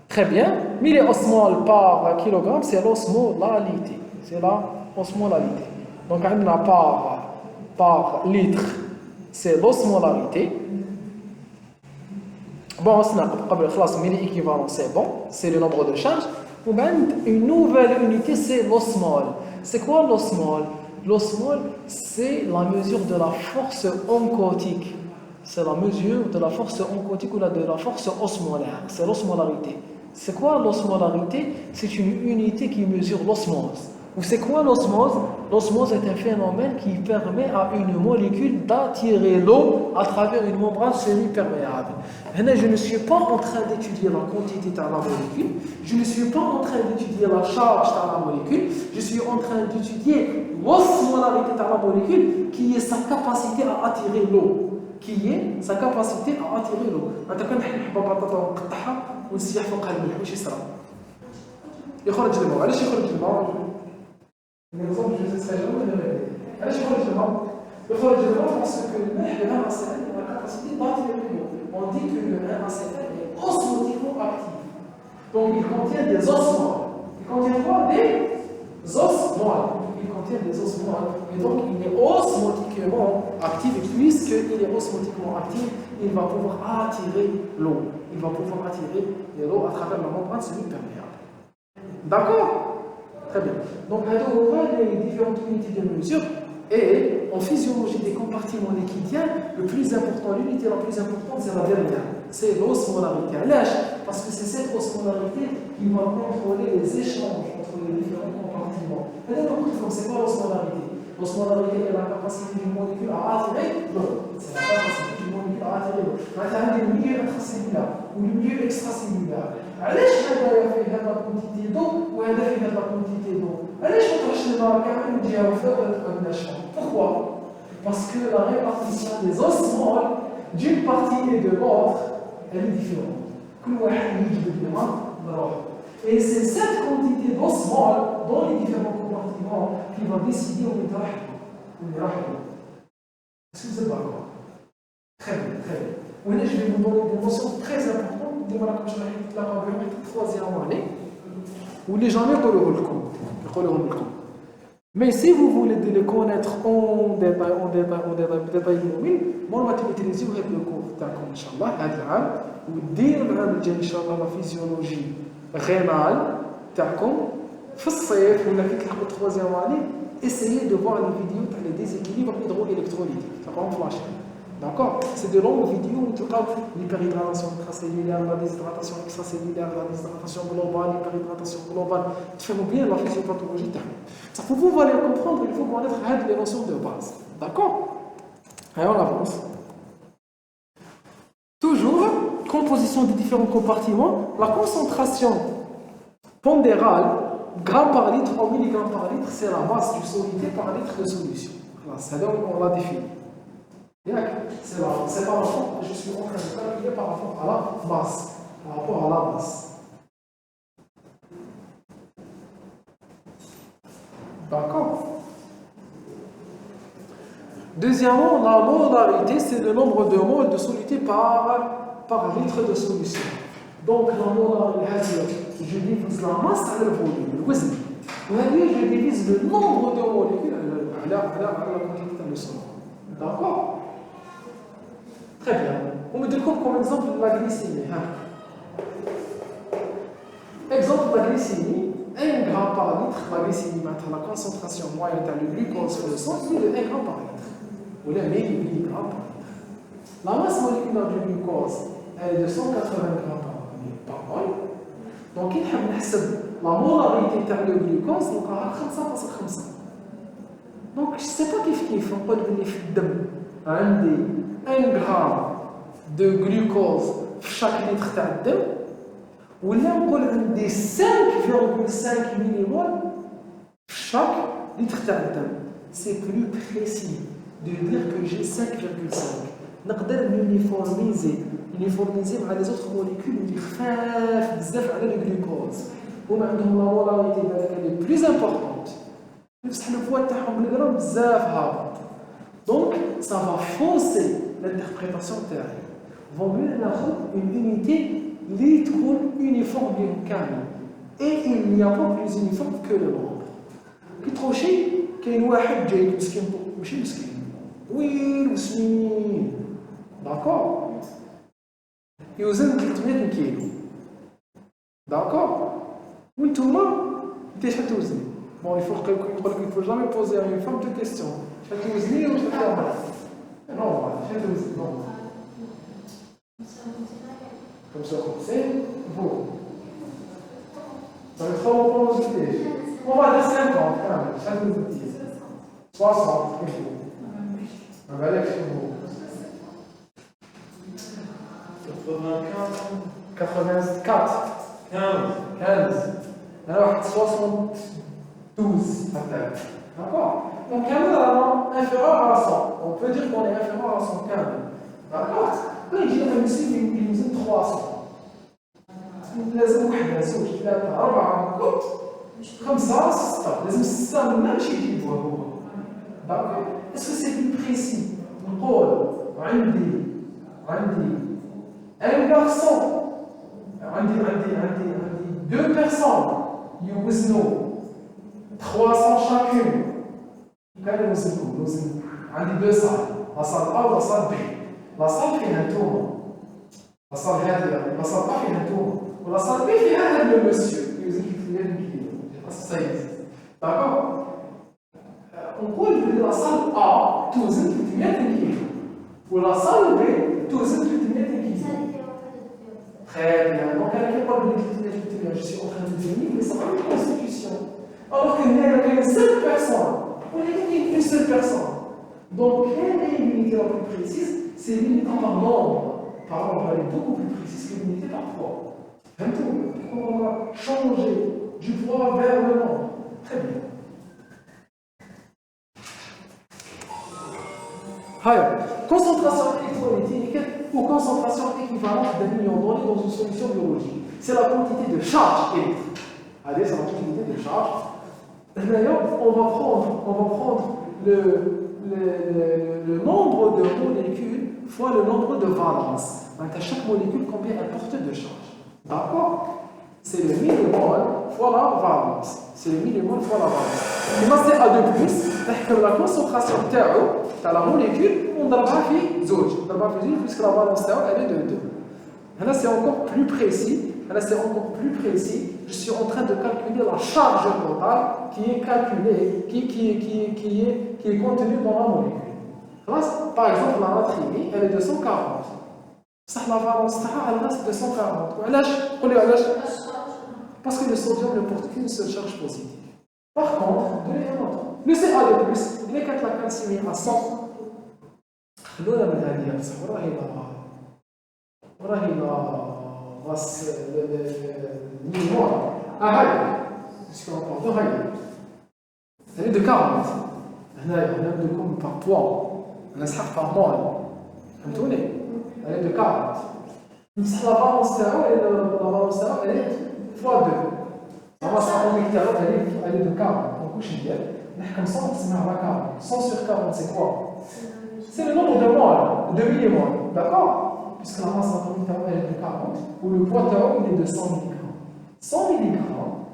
Très bien. Milliosmol par kilogramme, c'est l'osmolalité. C'est la osmolalité. Donc on a par litre, c'est l'osmolarité. Bon, milli-équivalent, c'est bon, c'est le nombre de charges. Une nouvelle unité, c'est l'osmol. C'est quoi l'osmol? L'osmol, c'est la mesure de la force oncotique. C'est la mesure de la force oncotique ou de la force osmolaire. C'est l'osmolarité. C'est quoi l'osmolarité? C'est une unité qui mesure l'osmose. Ou c'est quoi l'osmose? L'osmose est un phénomène qui permet à une molécule d'attirer l'eau à travers une membrane semi-perméable. Je ne suis pas en train d'étudier la quantité de la molécule, je ne suis pas en train d'étudier la charge de la molécule, je suis en train d'étudier l'osmolarité de la molécule qui est sa capacité à attirer l'eau. qui est sa capacité à attirer l'eau. Maintenant, quand on a بطاطا ونقطعها ونسيح فوقها الملح واش يصرى؟ يخرج الماء. علاش يخرج الماء؟ نظام جو سيستاجون علاش يخرج الماء؟ يخرج الماء parce que الملح le NaCl a la capacité d'attirer l'eau. On dit que le NaCl est osmotiquement actif. Donc il contient des osmoles. Il contient quoi? Des osmoles. Il contient des osmoles. Et donc il est osmotiquement actif. Et puisqu'il est osmotiquement actif, il va pouvoir attirer l'eau. Il va pouvoir attirer l'eau à travers la membrane semi-perméable. D'accord? Très bien. Donc, on voit les différentes unités de mesure. Et en physiologie des compartiments liquidiens, le plus important, l'unité la plus importante, c'est la dernière. C'est l'osmolarité. Parce que c'est cette osmolarité qui va contrôler les échanges entre les différents compartiments. C'est quoi l'osmolarité? L'osmolarité est la capacité d'une molécule à attirer l'eau. C'est la capacité d'une molécule à attirer l'eau. Maintenant, le milieu intracellulaire ou le milieu extracellulaire. علاش هذا فيه هذا الكونتيتي دو وهذا فيه هذا الكونتيتي دو؟ علاش ما تروحش للماء كامل وتجيها فوق وتبقى ناشفه؟ Pourquoi? Parce que la répartition des osmoles d'une partie et de l'autre, elle est différente. كل واحد يجي بالماء بروحه. Et c'est cette quantité d'osmoles dans les différents compartiments qui va décider où il va. Est-ce que vous êtes d'accord? Très bien, très bien. Maintenant, je vais vous donner des notions très importantes. Comme je l'ai dit, la troisième année, où les gens ne connaissent pas. Mais si vous voulez les connaître en détail, moi, je vais utiliser le cours d'accord, Inch'Allah, ou dire Inch'Allah la physiologie rénale, d'accord, ou la troisième année, essayez de voir les vidéos sur les déséquilibres hydroélectrolytiques. Ça va en flash. D'accord? C'est de longues vidéos où tu vois l'hyperhydratation intracellulaire, la déshydratation extracellulaire, la déshydratation globale, l'hyperhydratation globale. Tu fais bien la physiopathologie. Ça, pour pouvoir les comprendre, il faut connaître les notions de base. D'accord? Allez, on avance. Toujours, composition des différents compartiments, la concentration pondérale, grammes par litre ou milligrammes par litre, c'est la masse du solide par litre de solution. C'est là où on l'a défini. C'est par rapport, je suis en train de calculer par rapport à la masse. Par rapport à la masse. D'accord? Deuxièmement, la molarité, c'est le nombre de moles de soluté par litre de solution. Donc, la molarité, je divise la masse à le volume, le wazn. Je divise le nombre de molécules à la quantité de sang. D'accord? Très bien. On me donne comme exemple la glycémie. Exemple de la glycémie, 1 gramme par litre, la glycémie, la concentration moyenne de glucose sur le sang, c'est de 1 gramme par litre. Ou le 1000 mg par litre. La masse moléculaire du glucose est de 180 grammes par mol. Donc, il faut نحسب la molarité de le glucose, donc à 5.5. Donc, je ne sais pas كيف on peut donner في الدم عندي 1 gramme de glucose chaque litre تاع الدم ولا نقول عندي 5,5 millimol chaque litre تاع الدم. C'est plus précis de dire que j'ai 5,5. نقدر uniformiser مع les autres molécules اللي خفاف بزاف على الجلوكوز هما عندهم لا مولاريتي اللي plus importante بصح البوا تاعهم بالغرام بزاف هابط. Donc ça va fausser l'interprétation تاعي. Vaut mieux ناخذ une unité اللي تكون uniforme كامل. Et il n'y a pas plus uniforme que le nombre. كي تروشي كاين واحد جاي مسكين ماشي مسكين ويل وسمين. D'accord? يوزن 300 كيلو. D'accord? وانتوما انت شحال توزني؟ Bon, il faut jamais poser à une femme de questions. شحال توزني واش تفهم؟ Non, شحال توزني؟ Non. Comme ça, vous. Ça va être trop compliqué. On va dire 50 quand même. شحال توزنتي؟ 60 كيلو. On va aller chez vous. 84 15 alors 72 d'accord donc inférieur à 100 on peut dire qu'on est inférieur à 100 quand même d'accord. Là يجي لنا مسلم يوزن 300 لازم وحده زوج ثلاثه اربعه خمسه سته لازم السته ماشي يجيبوها هو داكور. اسكو سي بلو بريسي نقول عندي ان غارسون عندي دو بيرسون يوزنوا 300 شاكون كان يوزنوا عندي دو صال لا صال A ولا صال B لا صال فيها نتوما لا صال هذه لا صال A فيها نتوما ولا صال B فيها هذا المسيو يوزن 300 كيلو السيد داكور. نقول بلي لا صال A توزن 300 كيلو ولا صال B توزن 300 كيلو. Très bien. Donc, elle a pas de je suis en train de dire, mais ça va une constitution. Alors qu'il n'y a qu'une seule personne. On est une seule personne. Donc, quelle est l'unité la plus précise? C'est l'unité par nombre. Par exemple, elle est beaucoup plus précise que l'unité par poids. Un tout. Pourquoi on va changer du poids vers le nombre? Très bien. Alors, concentration électrolytique ou concentration équivalente d'un million donné dans une solution biologique. C'est la quantité de charge électrique. Allez, c'est la quantité de charge. D'ailleurs, on va prendre le nombre de molécules fois le nombre de valences. Donc, à chaque molécule, combien elle porte de charge. D'accord? C'est le millimol fois la valence. C'est le millimol fois la valence. Et là, c'est A de plus. La concentration de la molécule, on va faire zouj. Puisque la valence elle est de 2. Là, c'est encore plus précis. Je suis en train de calculer la charge totale qui est calculée, qui est contenue dans la molécule. Par exemple, la natrimie, elle est de 140. Ça, la valence, elle reste de 140. Parce que le sodium ne porte qu'une seule charge positive. Par contre, le CA de plus, il est 4 la calcimie à 100. خلونا من هذه بصح وراهي لا الميموار هاي شكون نقولوا هاي دو 40 هنايا نبدو لكم بار بوا انا سحقت بار مول فهمتوني هاي دو 40 بصح لا بالونس تاعو هي فوا 2 زعما صافي تاعو هي دو 40 دونك واش ندير نحكم 100 نقسمها على 40 100 sur 40 c'est quoi? C'est le nombre de moles, de millimoles, d'accord? Puisque la masse atomique est de 40, ou le poids théorique il est de 100 mg. 100 mg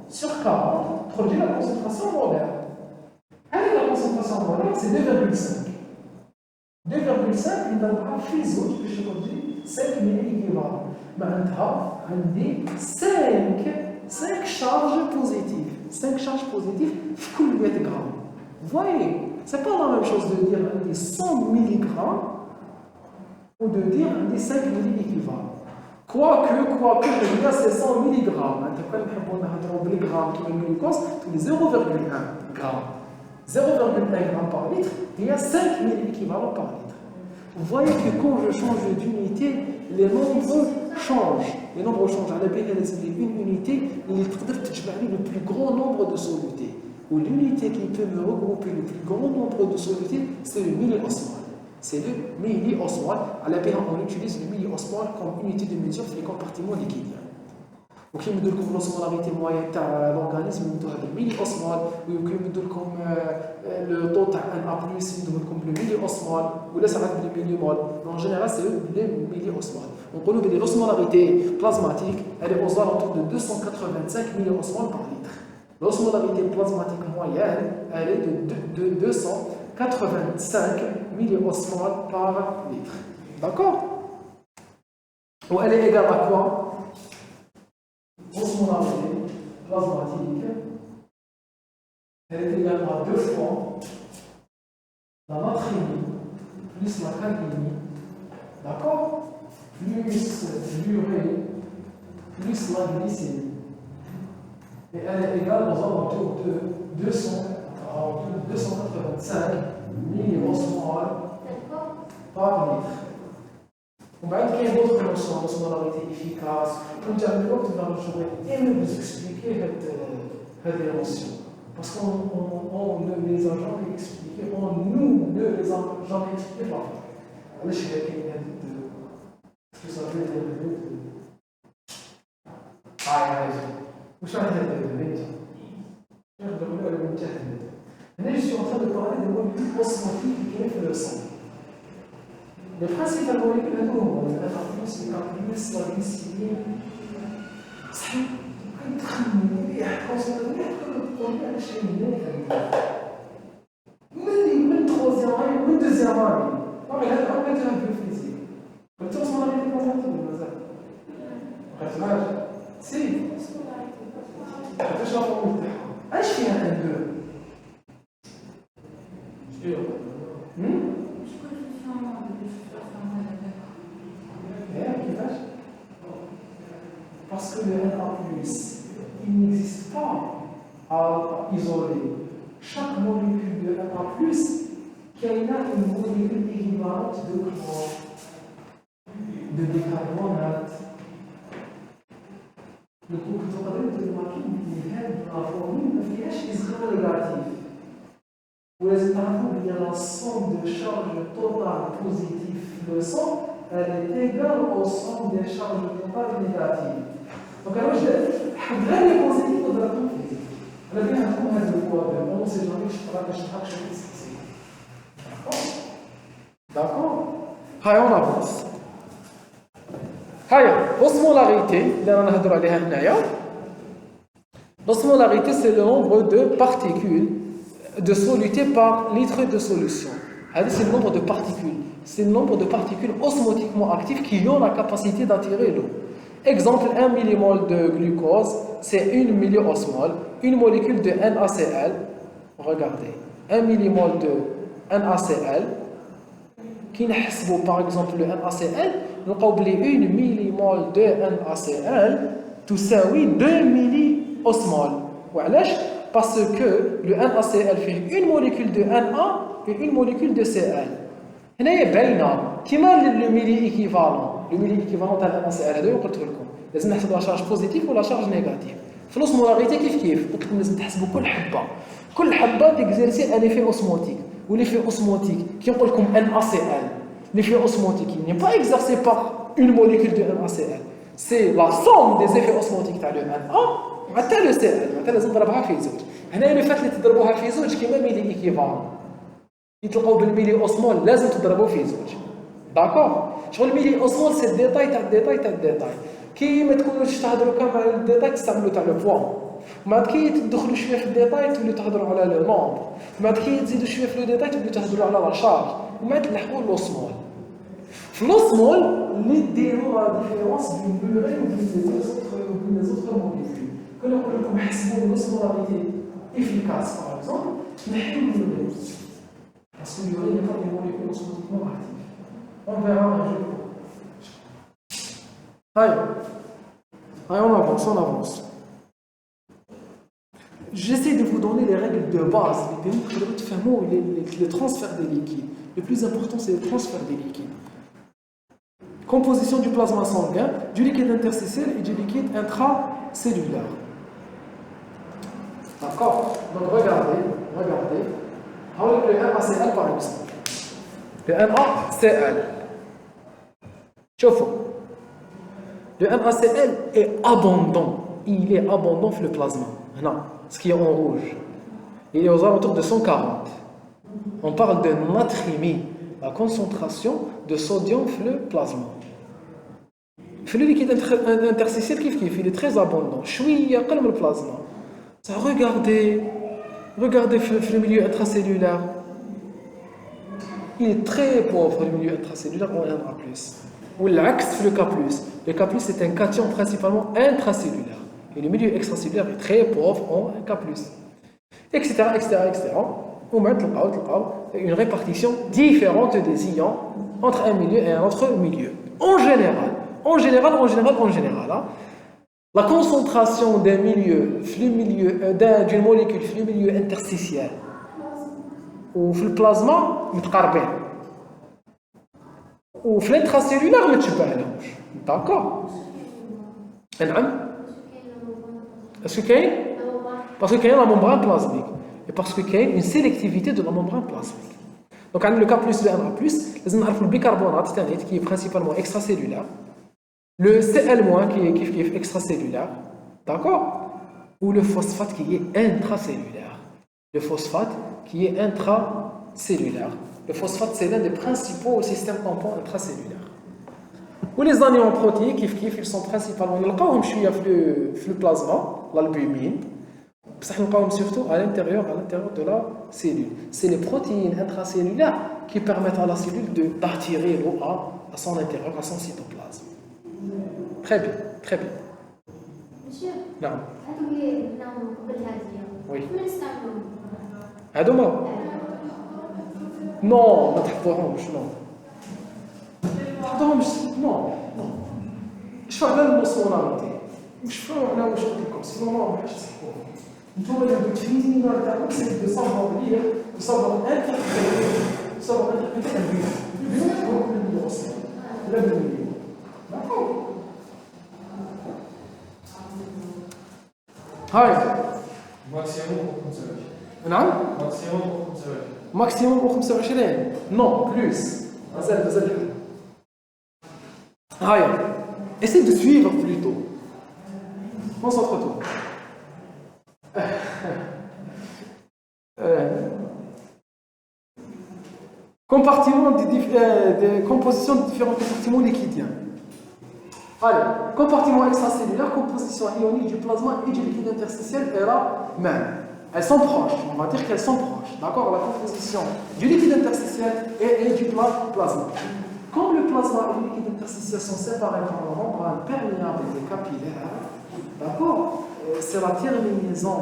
sur 40 produit la concentration molaire. Quelle est la concentration molaire? C'est 2,5. 2,5 il donnera physique, que je vous dis, 5 milli-équivalents. Maintenant, on dit 5 charges positives. 5 charges positives, pour 8 grammes. Vous voyez? Ce n'est pas la même chose de dire 100 mg ou de dire 5 milli-équivalents. Quoique, je dire c'est 100 mg. Quand on a des grammes, tous les glucose, tous les 0,1 g. 0,1 g par litre, il y a 5 milli-équivalents par litre. Vous voyez que quand je change d'unité, les nombres changent. Les nombres changent. À la base, une unité, il est le plus grand nombre de solutés. Ou l'unité qui peut me regrouper le plus grand nombre de solutés, c'est le milliosmol. C'est le milliosmol. À la base, on utilise le milliosmol comme unité de mesure dans les compartiments liquides. Donc, il me donne comme l'osmolarité moyenne de l'organisme, il me donne le milliosmol, ou il me donne comme le taux de NA+, il me donne comme le milliosmol, ou là, ça va être le millimol. Mais en général, c'est le milliosmol. Donc, on a l'osmolarité plasmatique, elle est aux alentours de 285 milliosmol par litre. L'osmolarité plasmatique moyenne, elle est de 285 milliosmol par litre. D'accord? Ou elle est égale à quoi? L'osmolarité plasmatique, elle est égale à 2 fois la natrimie plus la calimie, d'accord? Plus l'urée plus la glycémie. Et elle est égale aux alentours de 285 milliosmol par litre. On va être d'autres notions d'osmolarité efficace. On dirait que tu vas nous vous expliquer cette notion. Parce qu'on ne les a jamais expliquées, on nous ne les a jamais expliquées. Alors, je vais وش معنى هذا؟ je suis en train de parler des molécules osmotiques qui fait le sang. Les principales molécules, les carpus, la glycine, من troisième année ou deuxième année. Non mais là, on va être un peu physique. Le temps sont arrivés dans un truc, si. Je ايش فيها الدور؟ كيفاش؟ Parce que le Na+, il n'existe pas à isoler. Chaque molécule de Na+, qui a une molécule équivalente de chlore, de bicarbonate. Le groupe de molécules la formule ما فيهاش إصغار négatif. ولازم تعرفوا بلي la somme de charge totale positive le sang elle est égale au somme des charges totales négatives. Donc alors je حد غير les positifs وضربتهم في زيرو. أنا بين عندكم هذا البواب on ne sait jamais باش نحرك شكل سكسي. D'accord. هاي on avance. هاي osmolarité اللي رانا نهضروا عليها هنايا. L'osmolarité, c'est le nombre de particules de soluté par litre de solution. C'est le nombre de particules. C'est le nombre de particules osmotiquement actives qui ont la capacité d'attirer l'eau. Exemple, 1 millimol de glucose, c'est 1 milliosmol. Une molécule de NaCl, regardez, 1 millimol de NaCl, qui نحسبوا par exemple le NaCl, نلقاو بلي 1 millimol de NaCl تساوي 2 milliosmol. وعلاش؟ Parce que le NaCl fait une molécule de Na et une molécule de Cl. هنايا باينه كيما لو ميلي ايكيفالون. لو ميلي ايكيفالون تاع NaCl هذا قلت لكم لازم نحسب لا شارج بوزيتيف ولا شارج نيجاتيف. في الاسمولاريتي كيف قلت لكم لازم تحسبوا كل حبه تيكزيرسي ان ايفي اوسموتيك. وليفي اوسموتيك كي نقول لكم NaCl l'effet osmotique il n'est pas exercé par une molécule de NaCl. C'est la somme des effets osmotiques تاع le Na حتى لو Cl. معناتها لازم نضربها في زوج. هنا اللي فات اللي تضربوها في زوج كيما ميلي ايكيفالون. يتلقاو بالميلي اوسمول لازم تضربوا في زوج. داكور؟ شغل الميلي اوسمول سي الديتاي تاع الديتاي تاع الديتاي. كي ما تكونوش تهضروا كان على الديتاي تستعملوا تاع لو بوان. ومن كي تدخلوا شويه في الديتاي تولوا تهضروا على لو نومبر. ومن كي تزيدوا شويه في لو ديتاي تولوا تهضروا على لا شارج. ومن تلحقوا لوسمول. في لوسمول اللي ديروا لا ديفيرونس بين بلورين وبين les autres molécules. Quand on حسبوا l'osmolarité efficace par exemple, نحيو البلورين. Parce que l'urée n'est pas des molécules osmotiquement actives. On verra un jour. Allez, on avance. J'essaie de vous donner les règles de base, les transferts des liquides. Le plus important, c'est le transfert des liquides. Composition du plasma sanguin, du liquide interstitiel et du liquide intracellulaire. D'accord? Donc regardez. Le NaCl par exemple. Le NaCl. Chauffe. Le NaCl est abondant. Il est abondant dans le plasma. Non, ce qui est en rouge. Il est aux alentours de 140. On parle de natrémie, la concentration de sodium dans le plasma. Le liquide interstitiel, il est très abondant. Chouïa, comme le plasma. Regardez le milieu intracellulaire. Il est très pauvre, le milieu intracellulaire en Na+. Ou l'axe, le K+. Le K+, c'est un cation principalement intracellulaire. Et le milieu extracellulaire est très pauvre en K+. Etc. On met une répartition différente des ions entre un milieu et un autre milieu. En général, hein, la concentration d'un milieu, d'une molécule dans le milieu interstitiel ou dans le plasma, متقاربين. وفي الانتراسيلولار ما تشبهلهمش. داكور؟ نعم. Est-ce que كاين؟ Parce que كاين la membrane plasmique et parce que كاين une sélectivité de la membrane plasmique. Donc عندنا le K+ le Na+, لازم نعرفوا البيكربونات ثاني qui est principalement extracellulaire. Le Cl- qui est extracellulaire, d'accord? Ou le phosphate qui est intracellulaire. Le phosphate qui est intracellulaire. Le phosphate, c'est l'un des principaux systèmes tampons intracellulaires. Ou les anions protéiques, ils sont principalement, le plasma, l'albumine, surtout à l'intérieur de la cellule. C'est les protéines intracellulaires qui permettent à la cellule d'attirer l'eau à son intérieur, à son cytoplasme. Très bien, très bien. Monsieur, Non. Oui. هذوما Non, ما تحضرهمش non. تحضرهمش non. مش فاهم المصورات مش فاهم انا واش قلت لكم سينو ما راحش تصحوا انتم اللي بتفيدني تاعكم سي دو صافوار ليا صافوار انتربريتي صافوار انتربريتي الفيديو لا بالفيديو هاي ماكسيموم 25. نعم ماكسيموم 25. ماكسيموم 25 نو بلوس مازال هاي essaie de suivre plutôt concentre-toi compartiments des compositions de différents compartiments liquidiens. Allez, compartiment extracellulaire, composition ionique du plasma et du liquide interstitiel est la même. Elles sont proches, on va dire qu'elles sont proches. D'accord? La composition du liquide interstitiel et du plasma. Comme le plasma et le liquide interstitiel sont séparés par la membrane perméable des capillaires, d'accord? C'est la terminaison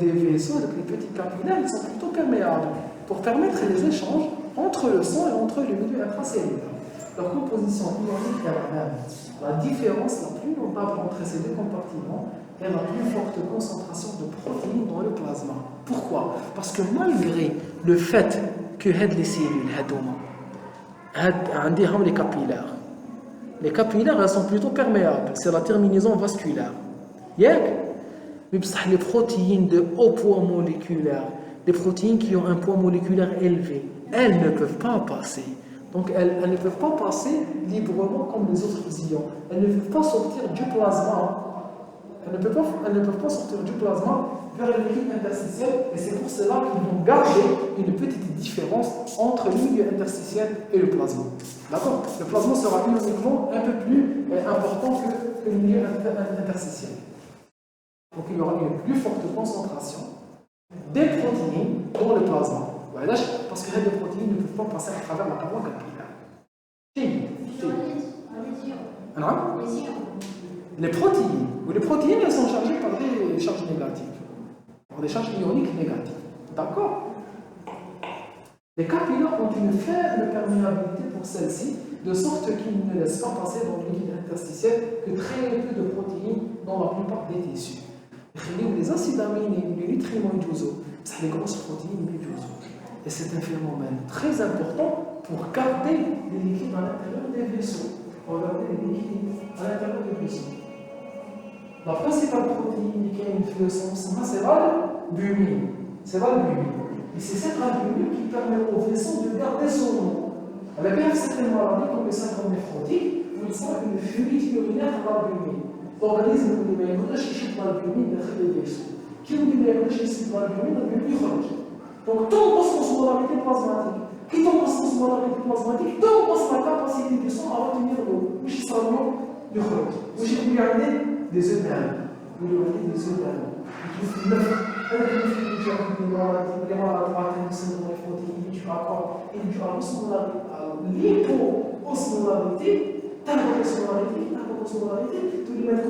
des vaisseaux, donc les petits capillaires, ils sont plutôt perméables pour permettre les échanges entre le sang et entre le milieu intracellulaire. Leur composition ionique est la même. La différence la plus notable entre ces deux compartiments est la plus forte concentration de protéines dans le plasma. Pourquoi? Parce que malgré le fait que les cellules, les capillaires, elles sont plutôt perméables. C'est la terminaison vasculaire. Mais les protéines de haut poids moléculaire, les protéines qui ont un poids moléculaire élevé, elles ne peuvent pas passer. Donc elles ne peuvent pas passer librement comme les autres ions. Elles ne peuvent pas sortir du plasma. Elles ne peuvent pas sortir du plasma vers le liquide interstitiel. Et c'est pour cela qu'ils vont garder une petite différence entre le milieu interstitiel et le plasma. D'accord? Le plasma sera uniquement un peu plus important que le milieu interstitiel. Donc il y aura une plus forte concentration des protéines dans le plasma. Voilà, parce que les protéines ne peuvent pas passer à travers la paroi capillaire. Les protéines, elles sont chargées par des charges négatives, par des charges ioniques négatives. D'accord? Les capillaires ont une faible perméabilité pour celles-ci, de sorte qu'ils ne laissent pas passer dans le liquide interstitiel que très peu de protéines dans la plupart des tissus. Les acides aminés et les nutriments iodosaux, c'est les grosses protéines iodosaux. Et c'est un phénomène très important pour garder les liquides à l'intérieur des vaisseaux. Pour garder les liquides à l'intérieur des vaisseaux. La principale protéine qui a une fluorescence, c'est l'albumine. C'est l'albumine. Et c'est cette albumine qui permet au vaisseau de garder son nom. Avec certaines maladies comme le syndrome néphrotique, où ils sont une fluide urinaire d'albumine. L'organisme ne peut pas chercher l'albumine dans les vaisseaux. Qui ne peut pas chercher l'albumine, l'albumine est donc, tant qu'on passe l'osmolarité plasmatique, tant qu'on passe l'osmolarité plasmatique, tant qu'on passe la capacité du sang à retenir l'eau, où il sera l'eau du chrome, où il y a des œdèmes, où il y a des œdèmes, où il y a des malades du syndrome néphrotique, il y a l'hypo-osmolarité, tous les mettre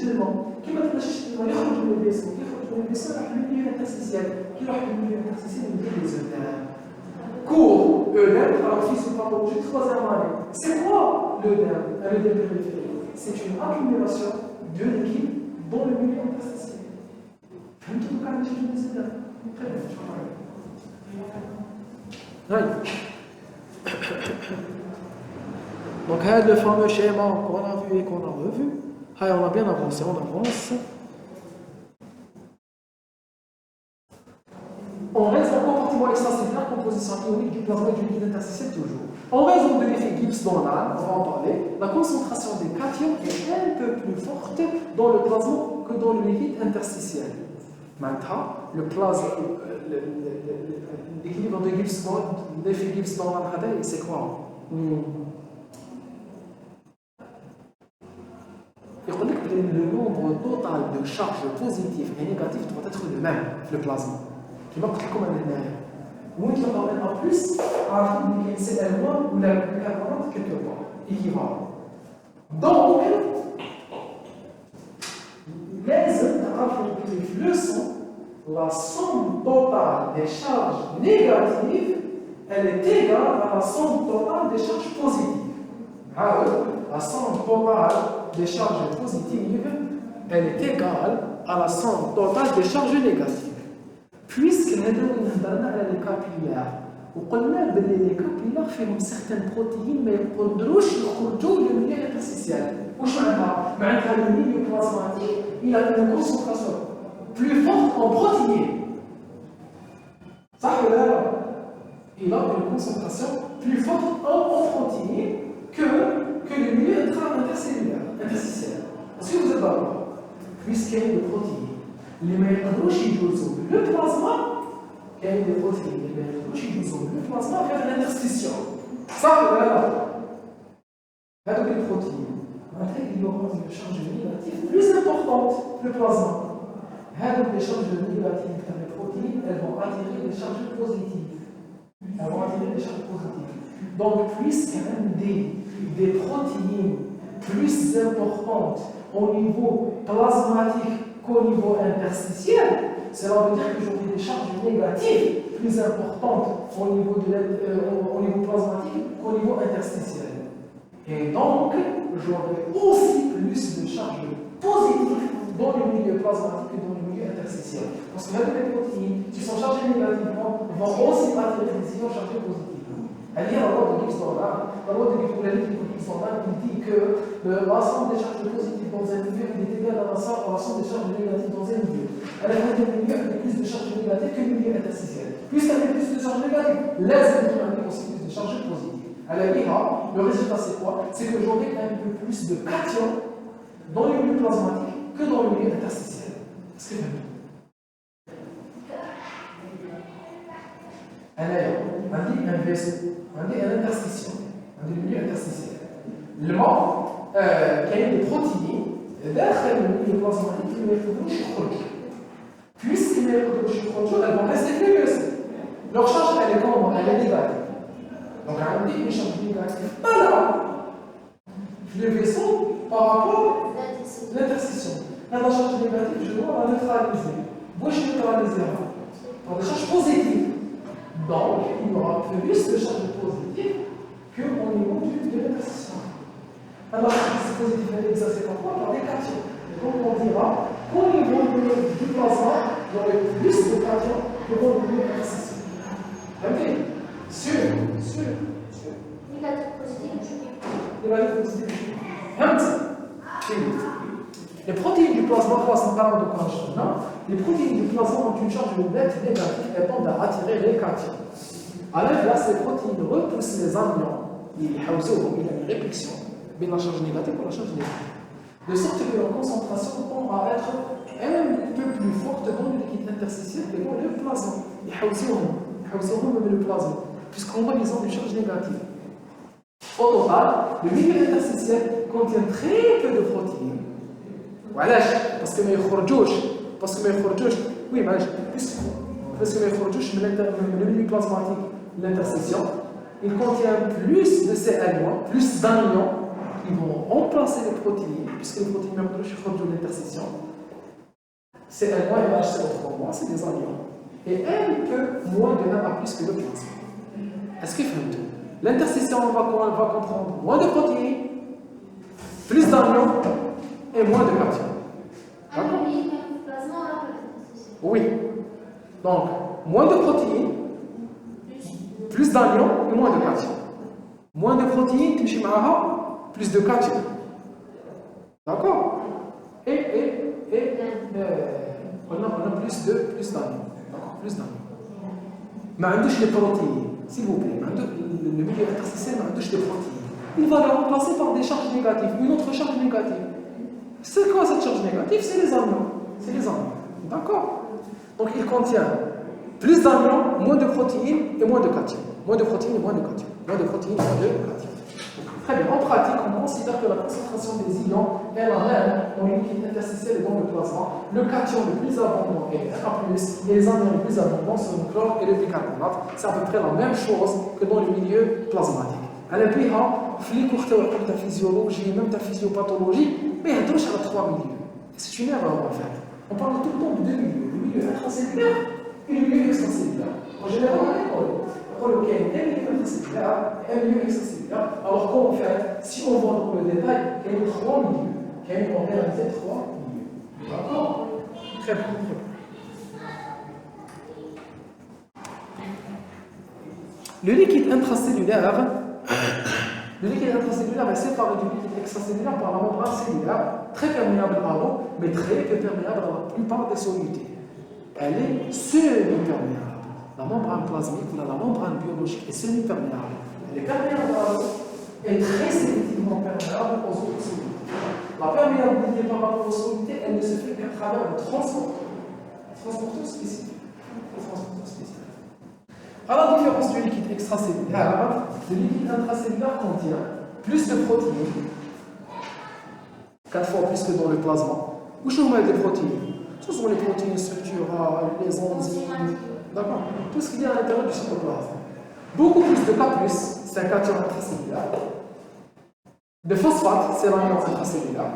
tellement, qui va te chercher tellement, il y a le vaisseau, il y a le vaisseau, il y a le milieu interstitiel, qui va le milieu interstitiel, il y a les œdèmes. Cours, œdème, alors physiopathologie, troisième année. C'est quoi l'œdème? Un œdème périphérique. C'est une accumulation de liquide dans le milieu interstitiel. Même tout le cas, j'ai des œdèmes. Très bien, je vais parler. Donc, le fameux schéma qu'on a vu et qu'on a revu, on a bien avancé, on avance. On reste dans le compartiment extracellulaire, composition partie ionique du plasma et du liquide interstitiel toujours. En raison de l'effet Gibbs dans l'âme, on va en parler, la concentration des cations est un peu plus forte dans le plasma que dans le liquide interstitiel. Maintenant, l'équilibre de Gibbs, l'effet Gibbs dans l'âme, c'est quoi? Le nombre total de charges positives et négatives doit être le même, le plasma. Qui va comme un énergie. Ou qui va en plus à c'est L1 ou la carbonate quelque part, équivalent. Donc, les leçons, la somme totale des charges négatives, elle est égale à la somme totale des charges positives. Alors, la somme totale des charges positives, elle est égale à la somme totale des charges négatives. Puisque nous avons les capillaires, وقلنا بلي les capillaires فيهم certaines protéines ما يقدروش يخرجوا للمياه الانترستيسيال. واش معناتها؟ معناتها le milieu plasmatique il a une concentration plus forte en protéines. صح ولا لا؟ Il a une concentration plus forte en protéines que le milieu interstitiel. Est-ce que vous êtes d'accord? Puisqu'il y a des protéines. اللي ما يقدروش يجوزوا لو بلازما كاين دي بروتين اللي ما يقدروش يجوزوا لو بلازما في الانترستيسيون صح ولا لا؟ هذوك البروتين معناتها اللي يوقعوا في شارج نيجاتيف بلوس امبورطونت في البلازما هذوك لي شارج نيجاتيف تاع البروتين elles vont attirer les charges positives donc puisqu'il y a des protéines plus importantes au niveau plasmatique qu'au niveau interstitiel, cela veut dire que j'aurai des charges négatives plus importantes au niveau plasmatique qu'au niveau interstitiel. Et donc, j'aurai aussi plus de charges positives dans le milieu plasmatique que dans le milieu interstitiel. Parce que les protéines qui sont chargées négativement vont aussi attirer des ions chargés positivement. Elle y a la loi de Gibbs dans l'âme. La loi de Gibbs dans l'âme qui dit que l'ensemble des charges positives dans un milieu est égal à l'ensemble des charges négatives dans un milieu. Elle a un milieu avec plus de charges négatives que le milieu interstitiel. Puisqu'elle a plus de charges négatives, les électrons ont aussi plus de charges positives. Elle a dit, le résultat c'est quoi? C'est que j'aurai un peu plus de cations dans le milieu plasmatique que dans le milieu interstitiel. Est-ce que vous on dit un vaisseau, on dit un interstitiel, on dit le milieu interstitiel. Le mot, qui a des protéines, داخل المياه البلازماتيك اللي ما يقدروش يخرجوا. Puisqu'ils ne يقدروش يخرجوا, elles vont rester في الفيسو. Leur charge, elle est comment? Elle est négative. Donc, on dit une charge négative. Alors, le vaisseau, par rapport à l'interstition. La charge négative, je dois la neutraliser. Moi, je neutraliser par des charges positives. Donc, il y aura plus de charges positives qu'au niveau de l'interstition. Alors, c'est positif et exercé par quoi? Par des cations. Et donc, on dira qu'au niveau du plasma, il y aurait plus de cations que dans le milieu interstitiel. Ok? Sûr. Négatif, positif, Négatif, positif. Les protéines du plasma, les protéines du plasma ont une charge nette négative et tendent à attirer les cations. À l'inverse, les protéines repoussent les anions, il y a une répulsion, mais la charge négative ou la charge négative. De sorte que leur concentration tend à être un peu plus forte dans le liquide interstitiel que dans le plasma. Il y a le plasma, puisqu'en bas, ils ont une charge négative. Au total, le milieu interstitiel contient très peu de protéines. Voilà, parce que ما يخرجوش oui, parce que ما يخرجوش من le milieu plasmatique l'interstition, il contient plus de ces ions, plus d'anions qui vont remplacer les protéines, puisque les protéines ne peuvent pas de l'interstition. Ces ions et HCO3, c'est des anions. Et un peu moins de 1 à plus que le plasma. Est-ce que vous comprenez? L'interstition va comprendre moins de protéines, plus d'anions et moins de cations. Oui. Donc, moins de protéines, plus d'anions et moins de cations. Moins de protéines, plus de cations. D'accord? Et on a plus d'anions. D'accord? Plus d'anions. Mais on touche les protéines. s'il vous plaît, le milieu interstitiel n'a pas de protéines. Il va le remplacer par des charges négatives, une autre charge négative. C'est quoi cette charge négative? C'est les anions. C'est les anions. D'accord? Donc il contient plus d'anions, moins de protéines et moins de cations. Moins de protéines et moins de cations. Moins de protéines et moins de cations. Très bien. En pratique, on considère que la concentration des ions est la même dans le liquide interstitiel et dans le plasma. Le cation le plus abondant est Na+, et les anions les plus abondants sont le chlore et le bicarbonate. C'est à peu près la même chose que dans le milieu plasmatique. Alors puis, في les cours de physiologie, même de physiopathologie, mais il y a 3 milieux. C'est une erreur en fait. On parle tout le temps de deux milieux, le milieu intracellulaire et le milieu extracellulaire. En général, on le qu'il y a un milieu intracellulaire et un milieu extracellulaire, alors qu'en fait, si on voit dans le détail, il y a 3 milieux, il y a en réalité 3 milieux. D'accord? Très bien, très bien. Le liquide intracellulaire est séparé du liquide extracellulaire par la membrane cellulaire, très perméable à l'eau, mais très peu perméable à la plupart des solutés. Elle est semi-perméable. La membrane plasmique ou la membrane biologique est semi-perméable. Elle est perméable à l'eau et très sélectivement perméable aux autres solutés. La perméabilité par rapport aux solutés, elle ne se fait qu'à travers le transporteur spécifique. À la différence du liquide extracellulaire, le liquide intracellulaire contient plus de protéines, 4 fois plus que dans le plasma. Où sont les protéines? Ce sont les protéines structurales, les enzymes, d'accord? Tout ce qu'il y a à l'intérieur du cytoplasme. Beaucoup plus de K+, c'est un cation intracellulaire. De phosphate, c'est l'anion intracellulaire.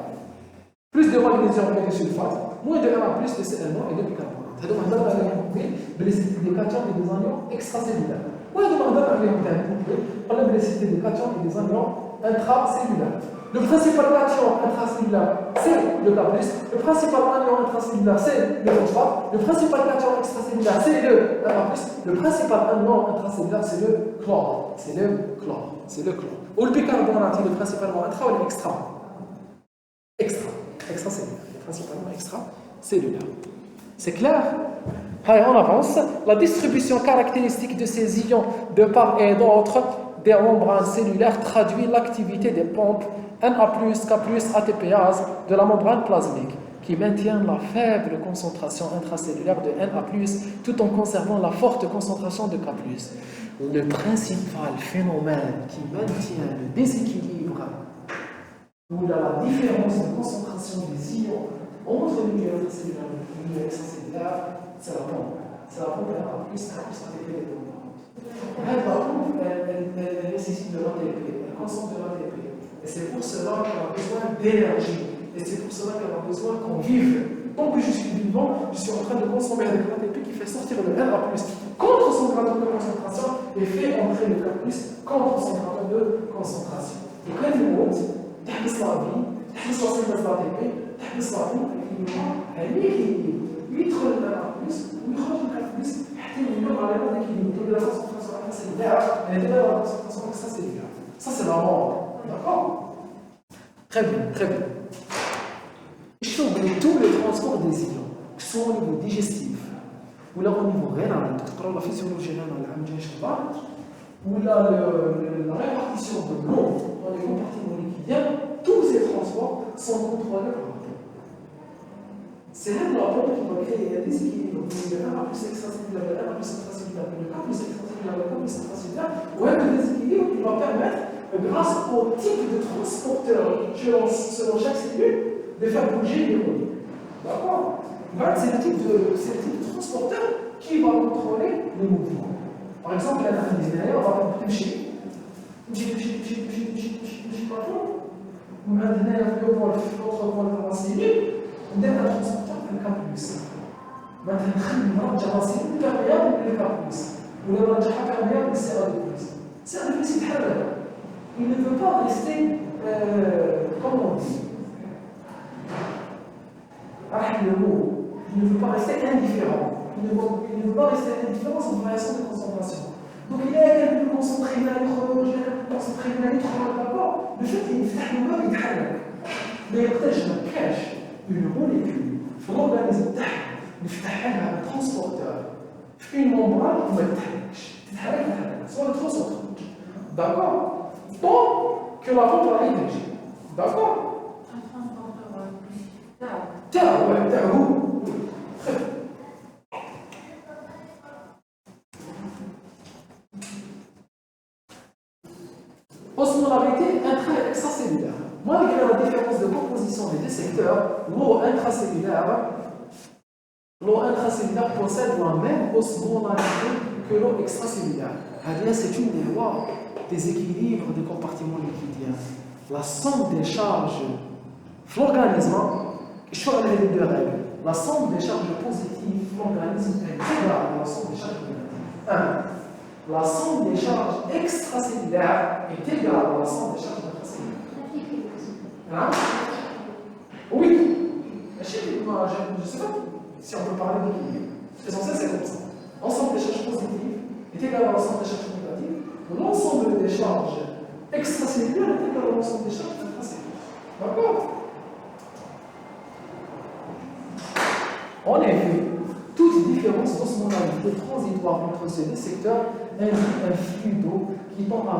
Plus de magnésium et de sulfate. Moins de Na+, de CN1 et de bicarbonate. هذو نهضر عليهم بلي سيتي دي كاتيون et des anions extracellulaires. وهذو نهضر عليهم ثاني قلنا بلي سيتي دي كاتيون et des anions intracellulaires. Le principal cation intracellulaire, c'est le K+, le principal anion intracellulaire, c'est le phosphate, le principal cation extracellulaire, c'est le Na+, le principal anion intracellulaire, c'est le chlore. C'est le chlore. Ou le bicarbonate, il est principalement intra ou extra? Extracellulaire. Principalement extracellulaire. C'est clair? Allez, on avance. La distribution caractéristique de ces ions de part et d'autre des membranes cellulaires traduit l'activité des pompes Na+, K+, ATPase de la membrane plasmique qui maintiennent la faible concentration intracellulaire de Na+, tout en conservant la forte concentration de K+. Le principal phénomène qui maintient le déséquilibre ou la différence de concentration des ions entre le milieu intracellulaire et le milieu extracellulaire, c'est la pompe. C'est la pompe Na+, K+, ATP et la pompe, elle nécessite de l'ATP, elle consomme de l'ATP. Et c'est pour cela qu'elle a besoin d'énergie. Et c'est pour cela qu'elle a besoin qu'on vive. Tant que je suis vivant, je suis en train de consommer avec l'ATP qui fait sortir le Na+, contre son gradient de concentration et fait entrer le K+, contre son gradient de concentration. Et quand il monte, تحبس la vie, تحبس la séquence d'ATP, تحبس la vie, l'équilibre. يدخل ال Na+, ويخرج ال K+, حتى يولوا على l'équilibre de la concentration intracellulaire et de la concentration extracellulaire. Ça, c'est la mort. D'accord? Très bien, très bien. Il faut oublier tout le transport des ions, que ce soit au niveau digestif, ou là au niveau rénal, la physiologie rénale, ou là la répartition de l'eau dans les compartiments liquidiens, tous ces transports sont contrôlés par la pompe. C'est là la pompe qui va créer un déséquilibre entre le Na+ extracellulaire, le Na+ intracellulaire, le K+ extracellulaire, le K+ intracellulaire, ou un déséquilibre qui va permettre, grâce au type de transporteur selon chaque cellule, de faire bouger les molécules. D'accord? C'est le type de transporteur qui va contrôler les mouvements. Par exemple, la on va toucher. On a donné un peu pour l'autre point de la cellule, on donne un transporteur avec un K+. Maintenant, on a une cellule perméable avec le K+. Ou on a déjà perméable avec CA2+. CA2+, c'est très bien. Il ne peut pas rester, comment on dit, il ne peut pas rester indifférent. Il ne peut pas rester indifférent sans variation de concentration. Donc il est un peu plus concentré dans l'électrode, il est un peu plus concentré dans l'électrode, d'accord? Le fait qu'il fait le mot, il est mais يحتاج un cache, une molécule, في l'organisme تاعها نفتح لها un transporteur في une membrane وما تتحركش، تتحرك soit le transcentre. D'accord? Tant que la pompe est dirigée. D'accord? Terre, ouais, terre, où? Très bien. Osmolarité intra- et extracellulaire. Malgré la différence de composition des deux secteurs, l'eau intracellulaire possède la même osmolarité que l'eau extracellulaire. C'est une des lois des équilibres des compartiments liquidiens. La somme des charges de l'organisme, je vais les deux règles. La somme des charges positives de l'organisme est égale à la somme des charges négatives. 1. La somme des charges extracellulaires est égale à la somme des charges intracellulaires. Hein? Oui. Je ne sais pas si on peut parler d'équilibre. L'essentiel, c'est comme ça. L'ensemble des charges positives est égal à l'ensemble des charges négatives. L'ensemble des charges extracellulaires est égal à l'ensemble des charges intracellulaires. D'accord? En effet, toute différence d'osmolarité transitoire entre ces deux secteurs indique un flux d'eau qui tend à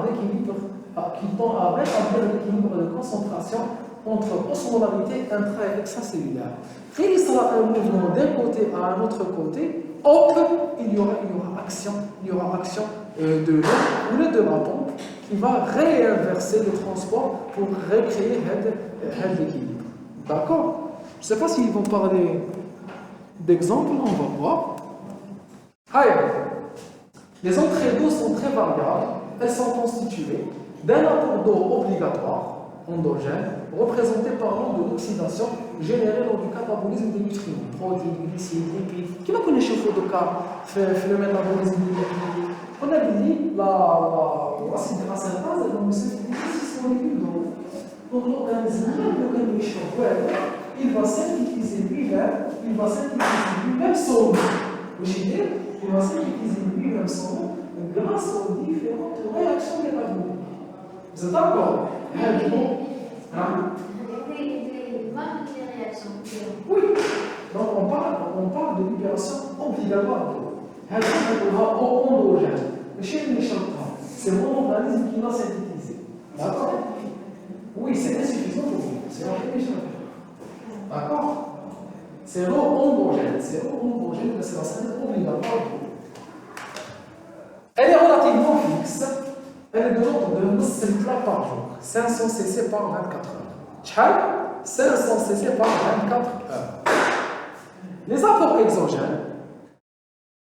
rétablir l'équilibre de concentration entre osmolarité intra- et extracellulaire. Il sera un mouvement d'un côté à un autre côté, hop, il y aura action de l'eau ou de la pompe qui va réinverser le transport pour recréer l'équilibre. D'accord? Je ne sais pas s'ils vont parler d'exemples, on va voir. Les entrées d'eau sont très variables. Elles sont constituées d'un apport d'eau obligatoire, endogène, représenté par l'eau de l'oxydation générée lors du catabolisme des nutriments, protéines, glucides, lipides. Qui va connaître le cas le métabolisme des lipides? On a dit l'acide acétase, elle va synthétiser son molécule d'eau. Donc l'organisme, il va synthétiser lui-même son eau. Il va synthétiser lui-même son eau grâce aux différentes réactions métaboliques. Vous êtes d'accord? Oui. Donc on parle de libération obligatoire d'eau. Endogène. C'est mon organisme qui l'a synthétisé. D'accord? Oui, c'est insuffisant pour vous. C'est d'accord? C'est l'eau endogène. C'est l'eau endogène, c'est la synthèse obligatoire d'eau. Elle est relativement fixe. Elle est de l'ordre de 9 litres par jour. 500 cc par 24 heures. 500 cc par 24 heures. Les apports exogènes,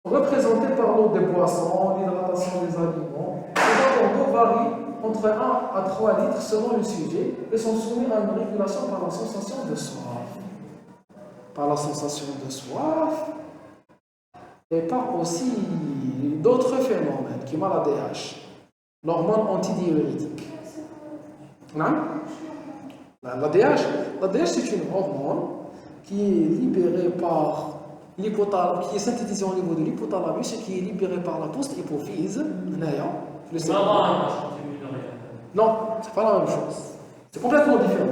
représentés par l'eau des boissons, l'hydratation des aliments, les apports d'eau varient entre 1 à 3 litres selon le sujet et sont soumis à une régulation par la sensation de soif. Par la sensation de soif et par aussi d'autres phénomènes qui mal ADH, l'hormone antidiurétique. L'ADH, c'est une hormone qui est libérée par l'hypothalamus, qui est synthétisée au niveau de l'hypothalamus et qui est libérée par la post-hypophyse. Non, c'est pas la même chose. C'est complètement différent.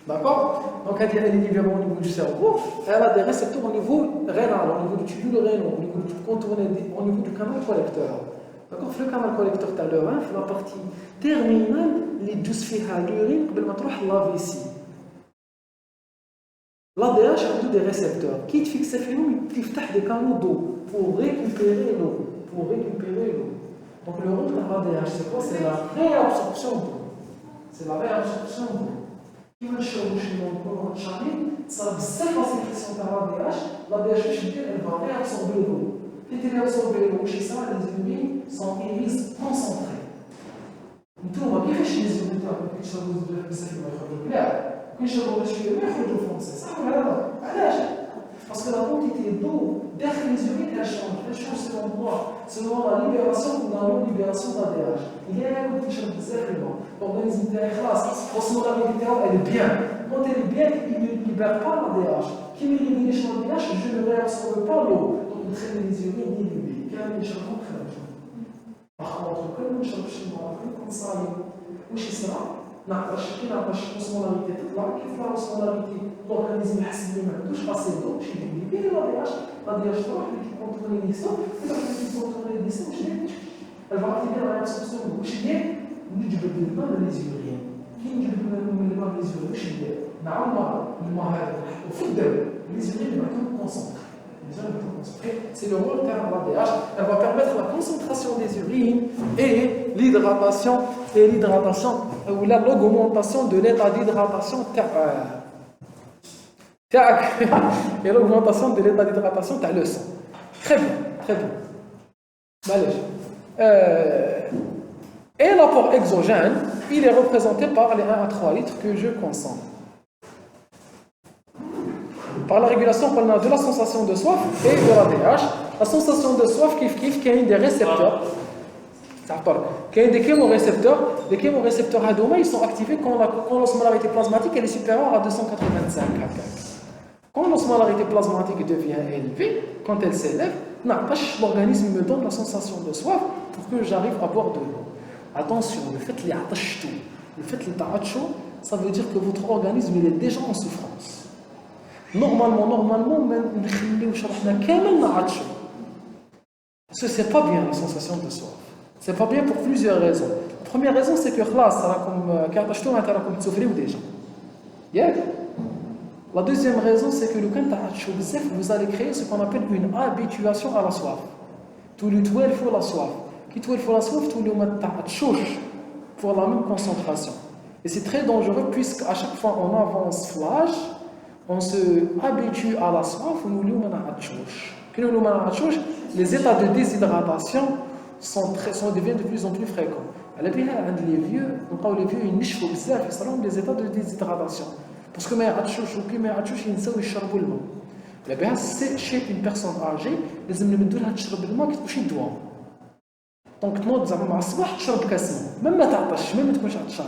D'accord? Donc elle est libérée au niveau du cerveau, elle a des récepteurs au niveau rénal, au niveau du tubule rénal, au niveau du contourné, au niveau du canal collecteur. D'accord? Le canal collecteur tout à l'heure, la partie terminale, les douces fiha l'urine, قبل ما تروح la vessie. L'ADH a des récepteurs qui fixent qui font des canaux d'eau pour récupérer l'eau. Donc le rôle de l'ADH, c'est quoi? C'est la réabsorption d'eau. Qui va chercher chez mon corps en charlie, ça a cette sécrétion par l'ADH, elle va réabsorber l'eau. Et elle réabsorbe l'eau chez ça, les urines sont émises concentrées. Donc on va كيفاش les urines تاعهم كيشربوا بزاف ما يخرجوا لا كيشربوا شويه ما يخرجوا فرونسي صح ولا لا؟ علاش؟ Parce que la quantité d'eau derrière les urines, elle change selon la libération ou la non-libération d'ADH. Il y a un qui change bizarrement. L'organisme l'osmolarité, elle est bien. Quand elle est bien, il ne libère pas l'ADH. Qui me libère l'ADH, je ne réabsorbe pas l'eau. Donc, il traîne les urines inhibées. Car il change en crème. Par contre, quand on change chez moi, comme ça, où chez ça, كي نعرفش الاسمولاريتي تطلع كيف لا الاسمولاريتي الاورغانيزم يحس بلي ما عندوش اسي دو شي يدير لا دي اش تروح اللي كيكونترولي ليكسو كيروح اللي كيكونترولي ليكسو واش داير elle va activer la réabsorption. واش ندير؟ نجبد الماء من les urines. كي نجبد من الماء من les urines واش ندير؟ نعاود الماء هذا نحطو في الدم les urines يبقاو concentrés. C'est le rôle de l'ADH. Elle va permettre la concentration des urines et l'hydratation ou l'augmentation de l'état d'hydratation et l'augmentation de l'état d'hydratation de le sang. Très bien, très bien. Et l'apport exogène, il est représenté par les 1 à 3 litres que je consomme. Par la régulation de la sensation de soif et de l'ADH. La sensation de soif, qui a des récepteurs. Les chémorécepteurs Hadoma, ils sont activés quand l'osmolarité plasmatique elle est supérieure à 285. Quand l'osmolarité plasmatique devient élevée, quand elle s'élève, l'organisme me donne la sensation de soif pour que j'arrive à boire de l'eau. Attention, le fait qu'il ça veut dire que votre organisme il est déjà en souffrance. Normalement, parce que c'est pas bien la sensation de soif. C'est pas bien pour plusieurs raisons. La première raison, c'est que déjà. La deuxième raison, c'est que vous allez créer ce qu'on appelle une habituation à la soif. Tout le temps, il faut la soif. Qui tout il faut la soif, tout le monde pour la même concentration. Et c'est très dangereux puisqu'à chaque fois on avance flash, on se habitue à la soif, les états de déshydratation deviennent de plus en plus fréquents. Les vieux, ils ont des états de déshydratation. Parce que c'est chez une personne âgée, les donc تنوض زعما مع الصباح تشرب كاس ماء ما تعطش ما تكونش عطشان.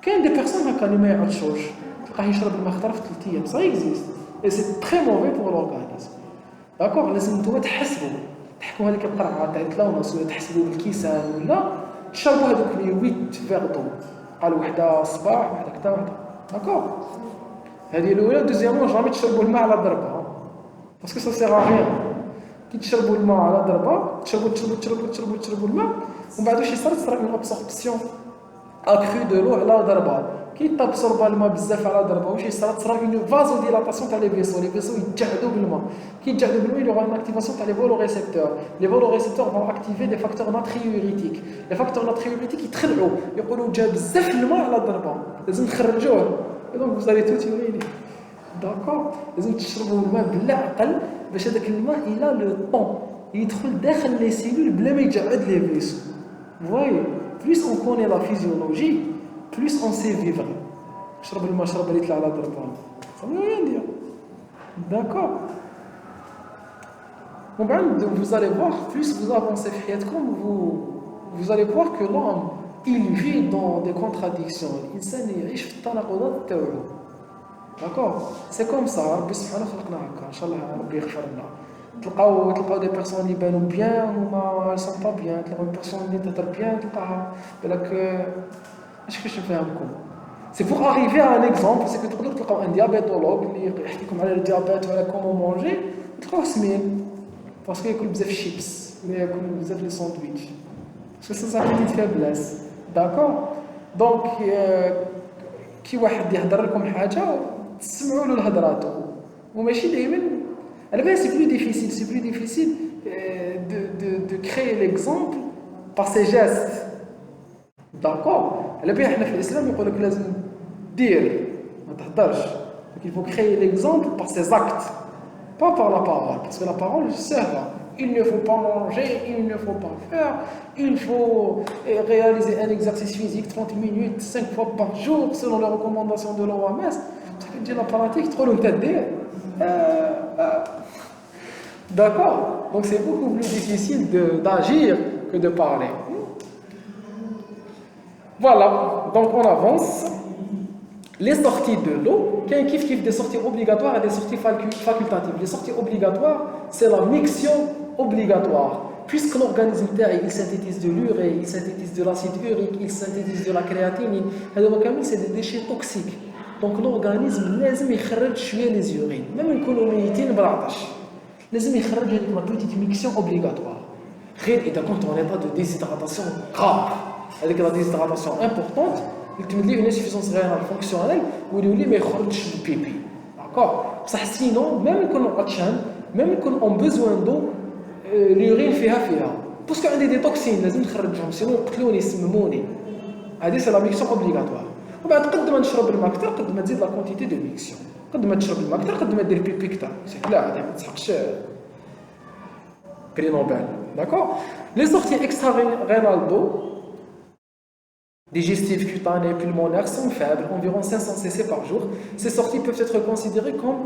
كاين دي بيرسون هكا اللي ما يعطشوش تلقاه يشرب الماء خطره في 3 ايام ça existe et c'est très mauvais pour l'organisme. داكور لازم نتوما تحكوا هذيك القرعه تاع 3 ونص ولا تحسبوا بالكيسان ولا تشربوا هذوك لي 8 فيغ دو قال وحده الصباح وحده كذا وحده داكور. هذه الاولى. دوزيامون جامي تشربوا الماء على ضربه باسكو سا سيغ ا ريان. كي تشربوا الماء على ضربه تشربوا الماء ومن بعد واش يصرا اون ابسوربسيون اكرو دو لو على ضربه. كي تابسورب الماء بزاف على ضربه واش يصرا اون فازو ديلاتاسيون تاع لي فيسو يتجعدوا بالماء. كي يتجعدوا بالماء يلوغ اون اكتيفاسيون تاع لي فولوريسبتور. لي فولوريسبتور فون اكتيفي دي فاكتور ناتريوريتيك. لي فاكتور ناتريوريتيك يتخلعوا يقولوا جا بزاف الماء على ضربه لازم نخرجوه. دونك vous allez tout uriner. داكور لازم تشربوا الماء بالعقل باش هذاك الماء الى لو طون يدخل داخل لي سيلول بلا ما يجعد لي فيسو. فواي plus on connaît la physiologie plus on sait vivre. شرب الماء شرب ليتر على ضربه ça veut rien dire. D'accord. Donc vous allez voir plus vous avancez في حياتكم vous allez voir que l'homme il vit dans des contradictions. الانسان يعيش في التناقضات تاعو. D'accord. C'est comme ça. ربي سبحانه خلقنا هكا. إن شاء الله ربي يغفر لنا. تلقاو des personnes اللي يبانوا bien وما elles sont pas bien. تلقاو des personnes اللي تهضر bien تلقاها بالك اش كيفاش نفهمكم. C'est pour arriver à un exemple, c'est que تقدروا تلقاو un diabétologue اللي يحكي لكم على الديابيت وعلى comment manger تلقاوه سمين باسكو ياكل بزاف الشيبس ولا ياكل بزاف لي ساندويتش. باسكو سا بيتيت فيبلاس. داكور. دونك كي واحد يهضر لكم حاجه تسمعوا له لهضراته وماشي دائما. على بالي سي بلو ديفيسيل de créer l'exemple par ses gestes. D'accord. على بالي احنا في الاسلام يقول لك لازم دير ما تهضرش. Donc il faut créer l'exemple par ses actes, pas par la parole, parce que la parole sert. Il ne faut pas manger, il ne faut pas faire, il faut réaliser un exercice physique 30 minutes 5 fois par jour selon les recommandations de l'OMS. Ça veut dire la pratique trop longtemps. D'accord. Donc c'est beaucoup plus difficile d'agir que de parler. Voilà, donc on avance. Les sorties de l'eau, qu'il y a des sorties obligatoires et des sorties facultatives. Les sorties obligatoires, c'est la miction obligatoire. Puisque l'organisme il synthétise de l'urée, il synthétise de l'acide urique, il synthétise de la créatinine, c'est des déchets toxiques. Donc l'organisme, لازم يخرج شوية les urines. Même يكونوا ميتين بالعطش. لازم يخرج هذيك la petite miction obligatoire. غير إذا كنت en état de déshydratation grave هذيك la déshydratation importante اللي تمد لي une insuffisance rénale fonctionnelle ويولي ما يخرجش البيبي داكور بصح سينو ميم يكون عطشان ميم يكون اون بوزوان دو اليورين فيها باسكو عندي دي توكسين لازم نخرجهم سينو يقتلوني يسمموني هذه سي لا ميكسيون اوبليغاتوار وبعد قد ما نشرب الماء اكثر قد ما تزيد لا كونتيتي دو ميكسيون قد ما تشرب الماء اكثر قد ما دير بيبي اكثر سي لا هذه ما تسحقش بري نوبل داكور لي سورتي اكسترا رينال دو digestives, cutanées, pulmonaires sont faibles, environ 500 cc par jour. Ces sorties peuvent être considérées comme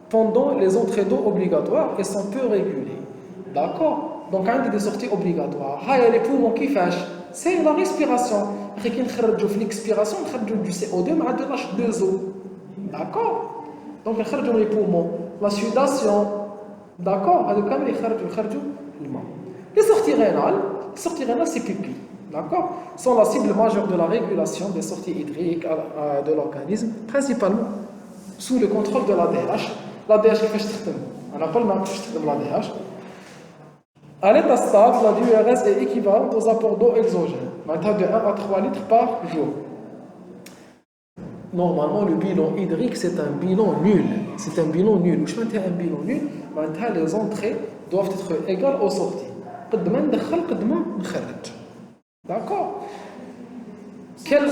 pendant les entrées d'eau obligatoires et sont peu régulées. D'accord? Donc, il y a des sorties obligatoires. Il y a les poumons qui fâchent. C'est la respiration. L'expiration, on du CO2 mais de l'H2O. D'accord? Donc, on les poumons. La sudation. D'accord? Les sorties rénales, c'est pipi. D'accord? Sont la cible majeure de la régulation des sorties hydriques de l'organisme, principalement sous le contrôle de l'ADH. L'ADH, on n'a pas le même de l'ADH. À l'état stable, la DURS est équivalente aux apports d'eau exogènes, de 1 à 3 litres par jour. Normalement, le bilan hydrique, c'est un bilan nul. C'est un bilan nul. Je vais un bilan nul. Les entrées doivent être égales aux sorties. D'accord. Quel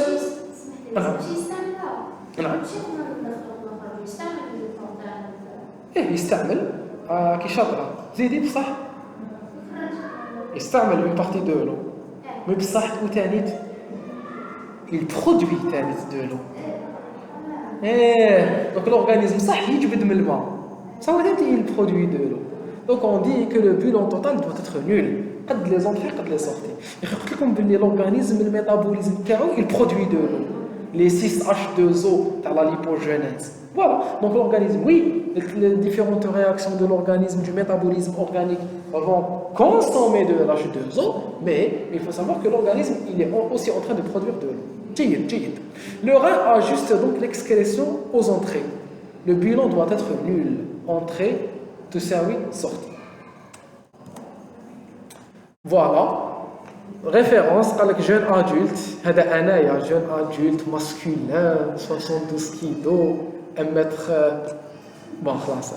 يستعمل كي شاطره زيدي بصح يستعمل une partie de l'eau mais بصح وثانيت il produit ثانيت de l'eau donc l'organisme صح يجبد من الماء ça veut dire il produit de l'eau donc on dit que le bilan total doit être nul قد les entrées قد les sorties قلت لكم باللي l'organisme الميتابوليزم تاعو il produit de l'eau les 6H2O تاع la lipogenèse voilà donc l'organisme oui les différentes réactions de l'organisme du métabolisme organique vont consommer de l'H2O mais il faut savoir que l'organisme il est aussi en train de produire de l'eau جيد le rein ajuste donc l'excrétion aux entrées le bilan doit être nul entrée تساوي sortie. Voilà. Référence avec jeune adulte. هذا أنايا jeune adulte masculin 72 kilos 1 mètre bon خلاص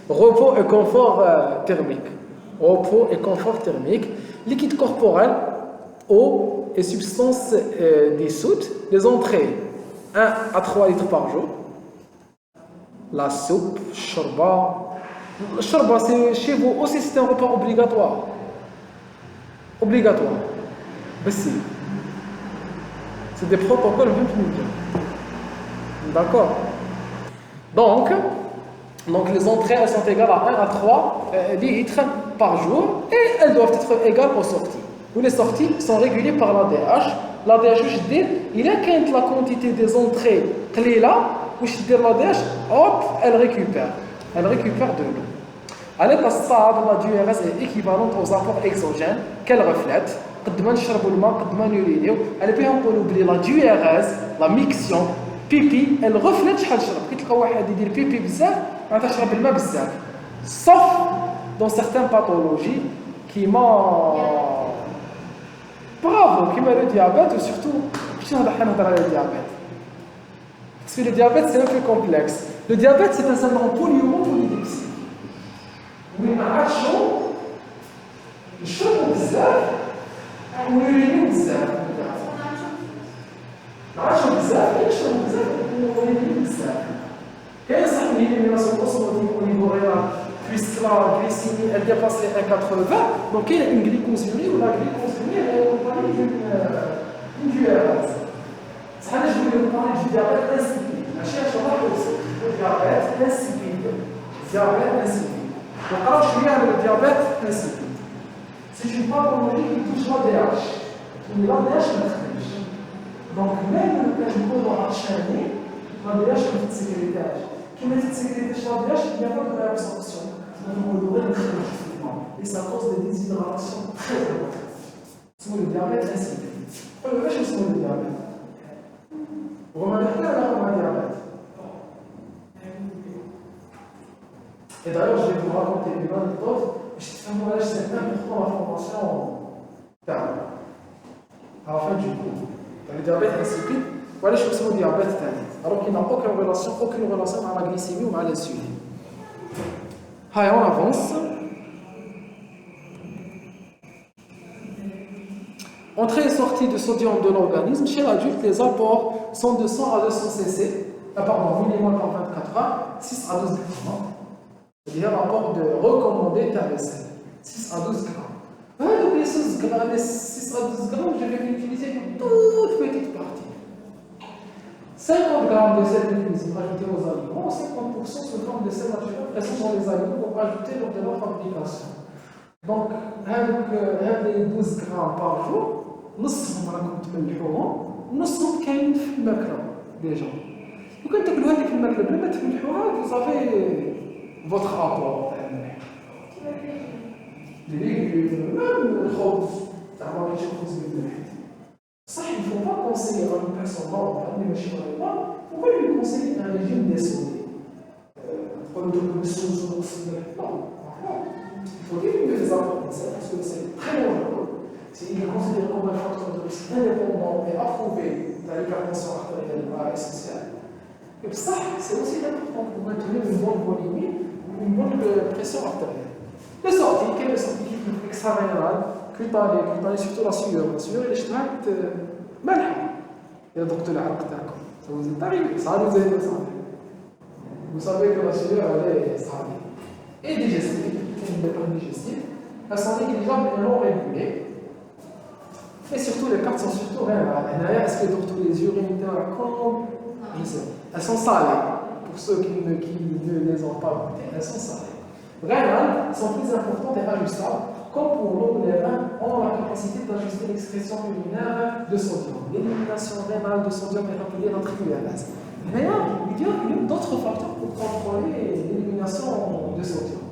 repos et confort thermique. Repos et confort thermique. Liquide corporel, eau et substances dissoutes. Les entrées 1 à 3 litres par jour. La soupe, shorba. Le shorba, c'est chez vous aussi c'est un repas obligatoire. Obligatoire. Mais si. C'est des protocoles 20 minutes. D'accord. Donc, les entrées elles sont égales à 1 à 3 litres par jour et elles doivent être égales aux sorties. Où les sorties sont régulées par l'ADH. L'ADH, je dis, il y a quand la quantité des entrées là, où je dis l'ADH, hop, elle récupère. Elle récupère de l'eau. À l'état stable, la DURS est équivalente aux apports exogènes qu'elle reflète. قد ما نشربوا الماء قد ما نورينيو على بها نقولوا بلي لا DURS لا ميكسيون بيبي elle reflète شحال شرب كي تلقى واحد يدير بيبي بزاف معناتها شرب الماء بزاف sauf dans certaines pathologies كيما bravo كيما le diabète ou surtout باش نهضر على le diabète parce que le diabète c'est un peu complexe le diabète c'est un syndrome polluant polydipsique وين عطشوا نشربوا بزاف ويرينيو بزاف نعطشوا بزاف نشربوا بزاف ويرينيو بزاف كاين صح l'élimination osmotique au niveau rénal puisque la glycémie elle dépasse les 1,80 donc il y a une glycosurie ou la glycosurie elle est accompagnée d'une diurèse صح انا جو لي parler du diabète insipide ماشي نشرح aussi le diabète insipide diabète insipide وقرأ شوية على الديابات insipide. C'est une pathologie qui touche l'ADH. Mais l'ADH ما تخدمش. Donc même quand نكونوا عطشانين l'ADH ما تتسكريتاش. كي ما تتسكريتاش l'ADH il n'y a pas de réabsorption. Donc on devrait le faire effectivement. Et ça cause des déshydratations très importantes. C'est le diabète insipide. باش اسمه le diabète. وما نحتاج على diabète. Et d'ailleurs, je vais vous raconter une anecdote c'est important la formation à la fin du cours. Le diabète insipide, voilà je suis au diabète alors qu'il n'a aucune relation avec la glycémie ou avec l'insuline. Allez, on avance. Entrée et sortie de sodium de l'organisme, chez l'adulte, les apports sont de 100 à 200 cc, millimol par 24 heures, 6 à 12 grammes. C'est-à-dire l'apport de recommandé TRSL, 6 à 12 grammes. Donc les 6 à 12 grammes, je vais l'utiliser pour toute petite partie. 50 grammes de sel de cuisine ajoutés aux aliments, 50% sous forme de sel naturel présents dans les aliments pour ajouter lors de leur fabrication. Donc, les 12 grammes par jour, نصهم راكم تملحوهم ونصهم كاين في الماكله ديجا وكان تاكلوا هذيك الماكله بلا ما تملحوها صافي فوتر ابور تاع الملح الخبز تاع ما كاينش الخبز بالملح صح il faut pas conseiller à une personne normale ماشي مريضه faut pas lui conseiller un régime désolé تقول له السوز ونص الملح il faut diminuer les apports de sel parce que c'est très dangereux. Il est considéré comme un facteur de risque indépendant et approuvé de l'hypertension artérielle essentielle. Et ça, c'est aussi important pour maintenir une bonne volémie ou une bonne pression artérielle. Les sorties, quelles sont les sorties extra-rénales, cutanées, surtout la sueur. La sueur, elle est malha. Il y a donc de l'arbre d'accord. Ça vous est arrivé, ça nous est arrivé. Vous savez que la sueur, elle est salée. Et digestive, une méthode digestive. Elles sont négligeables et non régulées. Et surtout, les cartes sont surtout rénales. Est-ce que tous les urines comme elles sont salées. Pour ceux qui ne les ont pas goûtées, elles sont salées. Rénales sont plus importantes et ajustables. Comme pour l'eau, les reins ont la capacité d'ajuster l'excrétion urinaire de sodium. L'élimination rénale de sodium est appelée natriurénase. Mais il y a d'autres facteurs pour contrôler l'élimination de sodium.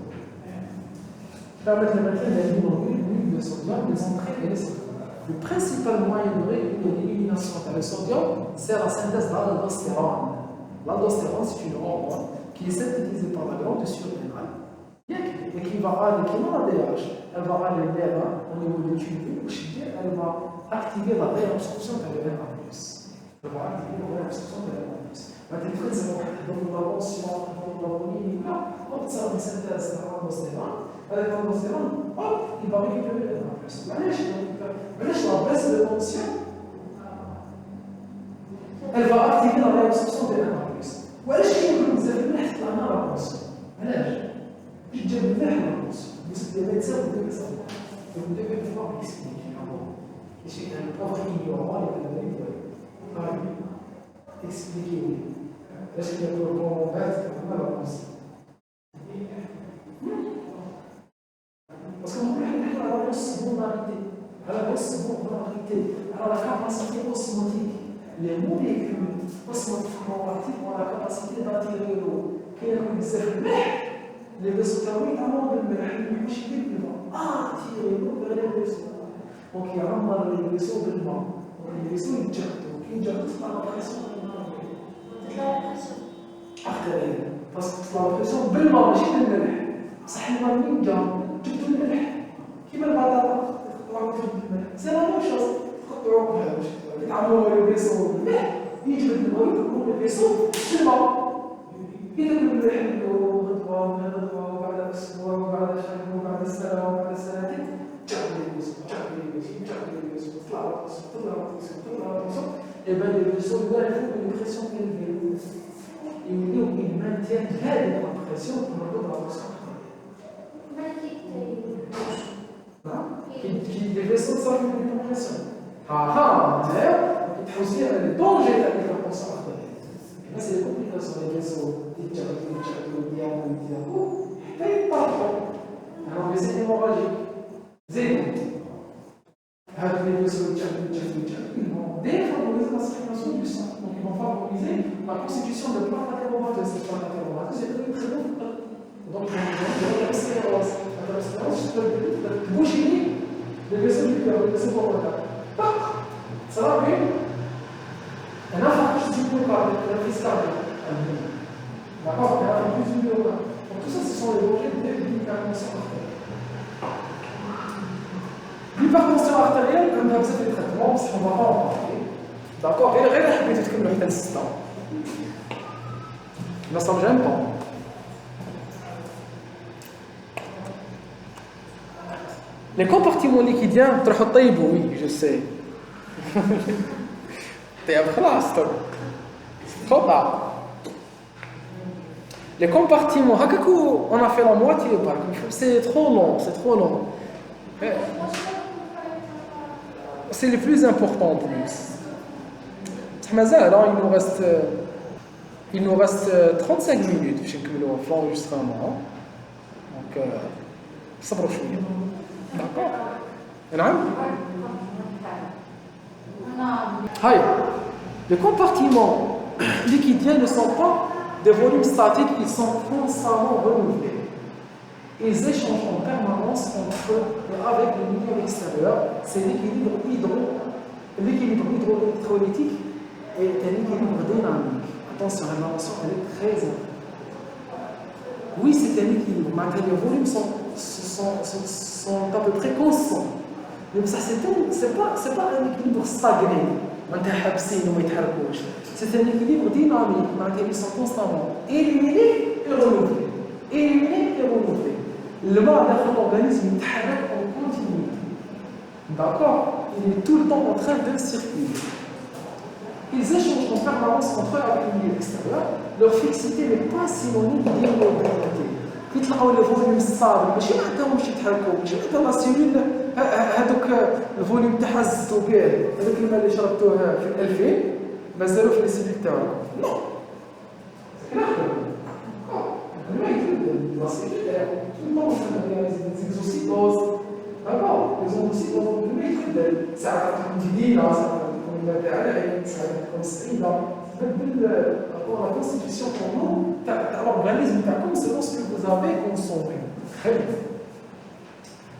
Permettre de mettre les molécules de sodium, les entrées et les sorties. Le principal moyen de réguler l'élimination de sodium, c'est la synthèse de l'aldostérone. L'aldostérone, c'est une hormone qui est synthétisée par la glande surrénale et qui va aller, qui n'a l'ADH, elle va aller vers au niveau des tubules, elle va activer la réabsorption de l'ENA+. Elle va activer la réabsorption de l'ENA+. Donc, l'attention, on observe une synthèse de l'aldostérone. Avec l'aldostérone, hop, il va récupérer l'ENA+. Mais la baisse de tension, elle va activer la réabsorption des NA+. وعلاش كيقولوا بزاف الملح طلع لنا لا بونسيون؟ علاش؟ باش تجيب الملح لا بونسيون، بس دي ميدسان بداو يصاوبوا، بداو يفهموا اكسبليكي ماشي ان بروف ignorant اللي كان يقول اكسبليكي علاش كيقولوا الكومونتات كيقولوا لا بونسيون. باسكو نحن على نص بوناريتي. على la capacité osmotique. Les molécules osmotiques chromatiques ont la capacité d'attirer l'eau. Les vaisseaux thermiques avant de ils vont attirer l'eau vers les vaisseaux. Donc il y a les vaisseaux de l'eau. Les vaisseaux ils jettent par la pression. artérielle. Parce que la pression بالماء ماشي بالملح. صح الماء منين جا؟ جبتوا الملح. كيما البطاطا. C'est la même chose. يتعاملوا مع الفيسو بالملح يجبد الماء يكون الفيسو بالماء. إذا الملح غدوة وبعد أسبوع وبعد شهر وبعد سنة وبعد سنتين جاب الفيسو طلع الفيسو et bien les vaisseaux doivent être une pression élevée. Ils maintiennent la pression pour le la pression. Les vaisseaux sont une pression. Il faut aussi les dangers de l'hypertension artérielle. Là, c'est les complications des vaisseaux. Ils ne pas trop. Alors, les hémorragiques, les vaisseaux ils vont défavoriser la circulation du sang. Donc, ils vont favoriser la constitution de plaques atéromateuses. Ces plaques atéromateuses, c'est très bon. Donc, ils vont l'athérosclérose. L'athérosclérose, c'est le boucher les vaisseaux du cœur, les vaisseaux coronaux. Ça va bien. Un infarctus du myocarde, la crise cardiaque. D'accord? Un infarctus du myocarde. Donc, tout ça, ce sont les dangers de l'hypertension artérielle. L'hypertension artérielle, on a besoin de traitements, parce qu'on ne va pas en parler. D'accord? Et rien à habiter comme le حتى للستة. Nous sommes jamais pas. Les compartiments liquidiens, تروحوا طيبوا, oui, je sais. طيب خلاص trop tard. Les compartiments, on a fait la moitié, c'est trop long, c'est trop long. C'est les plus importants en plus. Il nous reste 35 minutes pour l'enregistrement. Donc, ça va changer. D'accord? Les compartiments liquidiens ne sont pas des volumes statiques, ils sont constamment renouvelés. Ils échangent en permanence avec le milieu extérieur. C'est l'équilibre hydroélectrolytique et un équilibre dynamique. Attention, la notion elle est très importante. Oui, c'est un équilibre, malgré les volumes sont à peu près constants. Mais ça, c'est pas un équilibre stagné. C'est un équilibre dynamique, malgré qu'ils sont constamment éliminés et renouvelés. Éliminés et renouvelés. Le mal d'un organisme il travaille en continuité. D'accord? Il est tout le temps en train de circuler. Ils échangent en permanence entre eux avec le milieu extérieur. Leur fixité n'est pas synonyme d'immobilité. كي تلقاو لي فوليوم ستابل ماشي معناتهم شي يتحركوا ماشي معناتها لا سيلول هذوك الفوليوم تاعها زدتو به هذاك الماء اللي شربتوه في 2000 مازالوا في لي سيلول تاعكم نو الماء يتبدل لا سيلول تاعكم les exocytoses d'accord les exocytoses الماء يتبدل ساعات تكون جديده ساعات تكون الماء تاعها ساعات تكون سعيده تبدل la constitution pour nous, l'organisme selon ce que vous avez consommé. Très bien.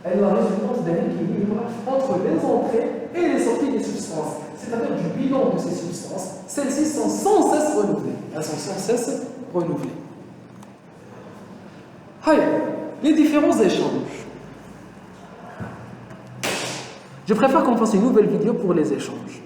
Elle est la résultante d'un équilibre entre les entrées et les sorties des substances, c'est-à-dire du bilan de ces substances. Celles-ci sont sans cesse renouvelées. Elles sont sans cesse renouvelées. Les différents échanges. Je préfère qu'on fasse une nouvelle vidéo pour les échanges.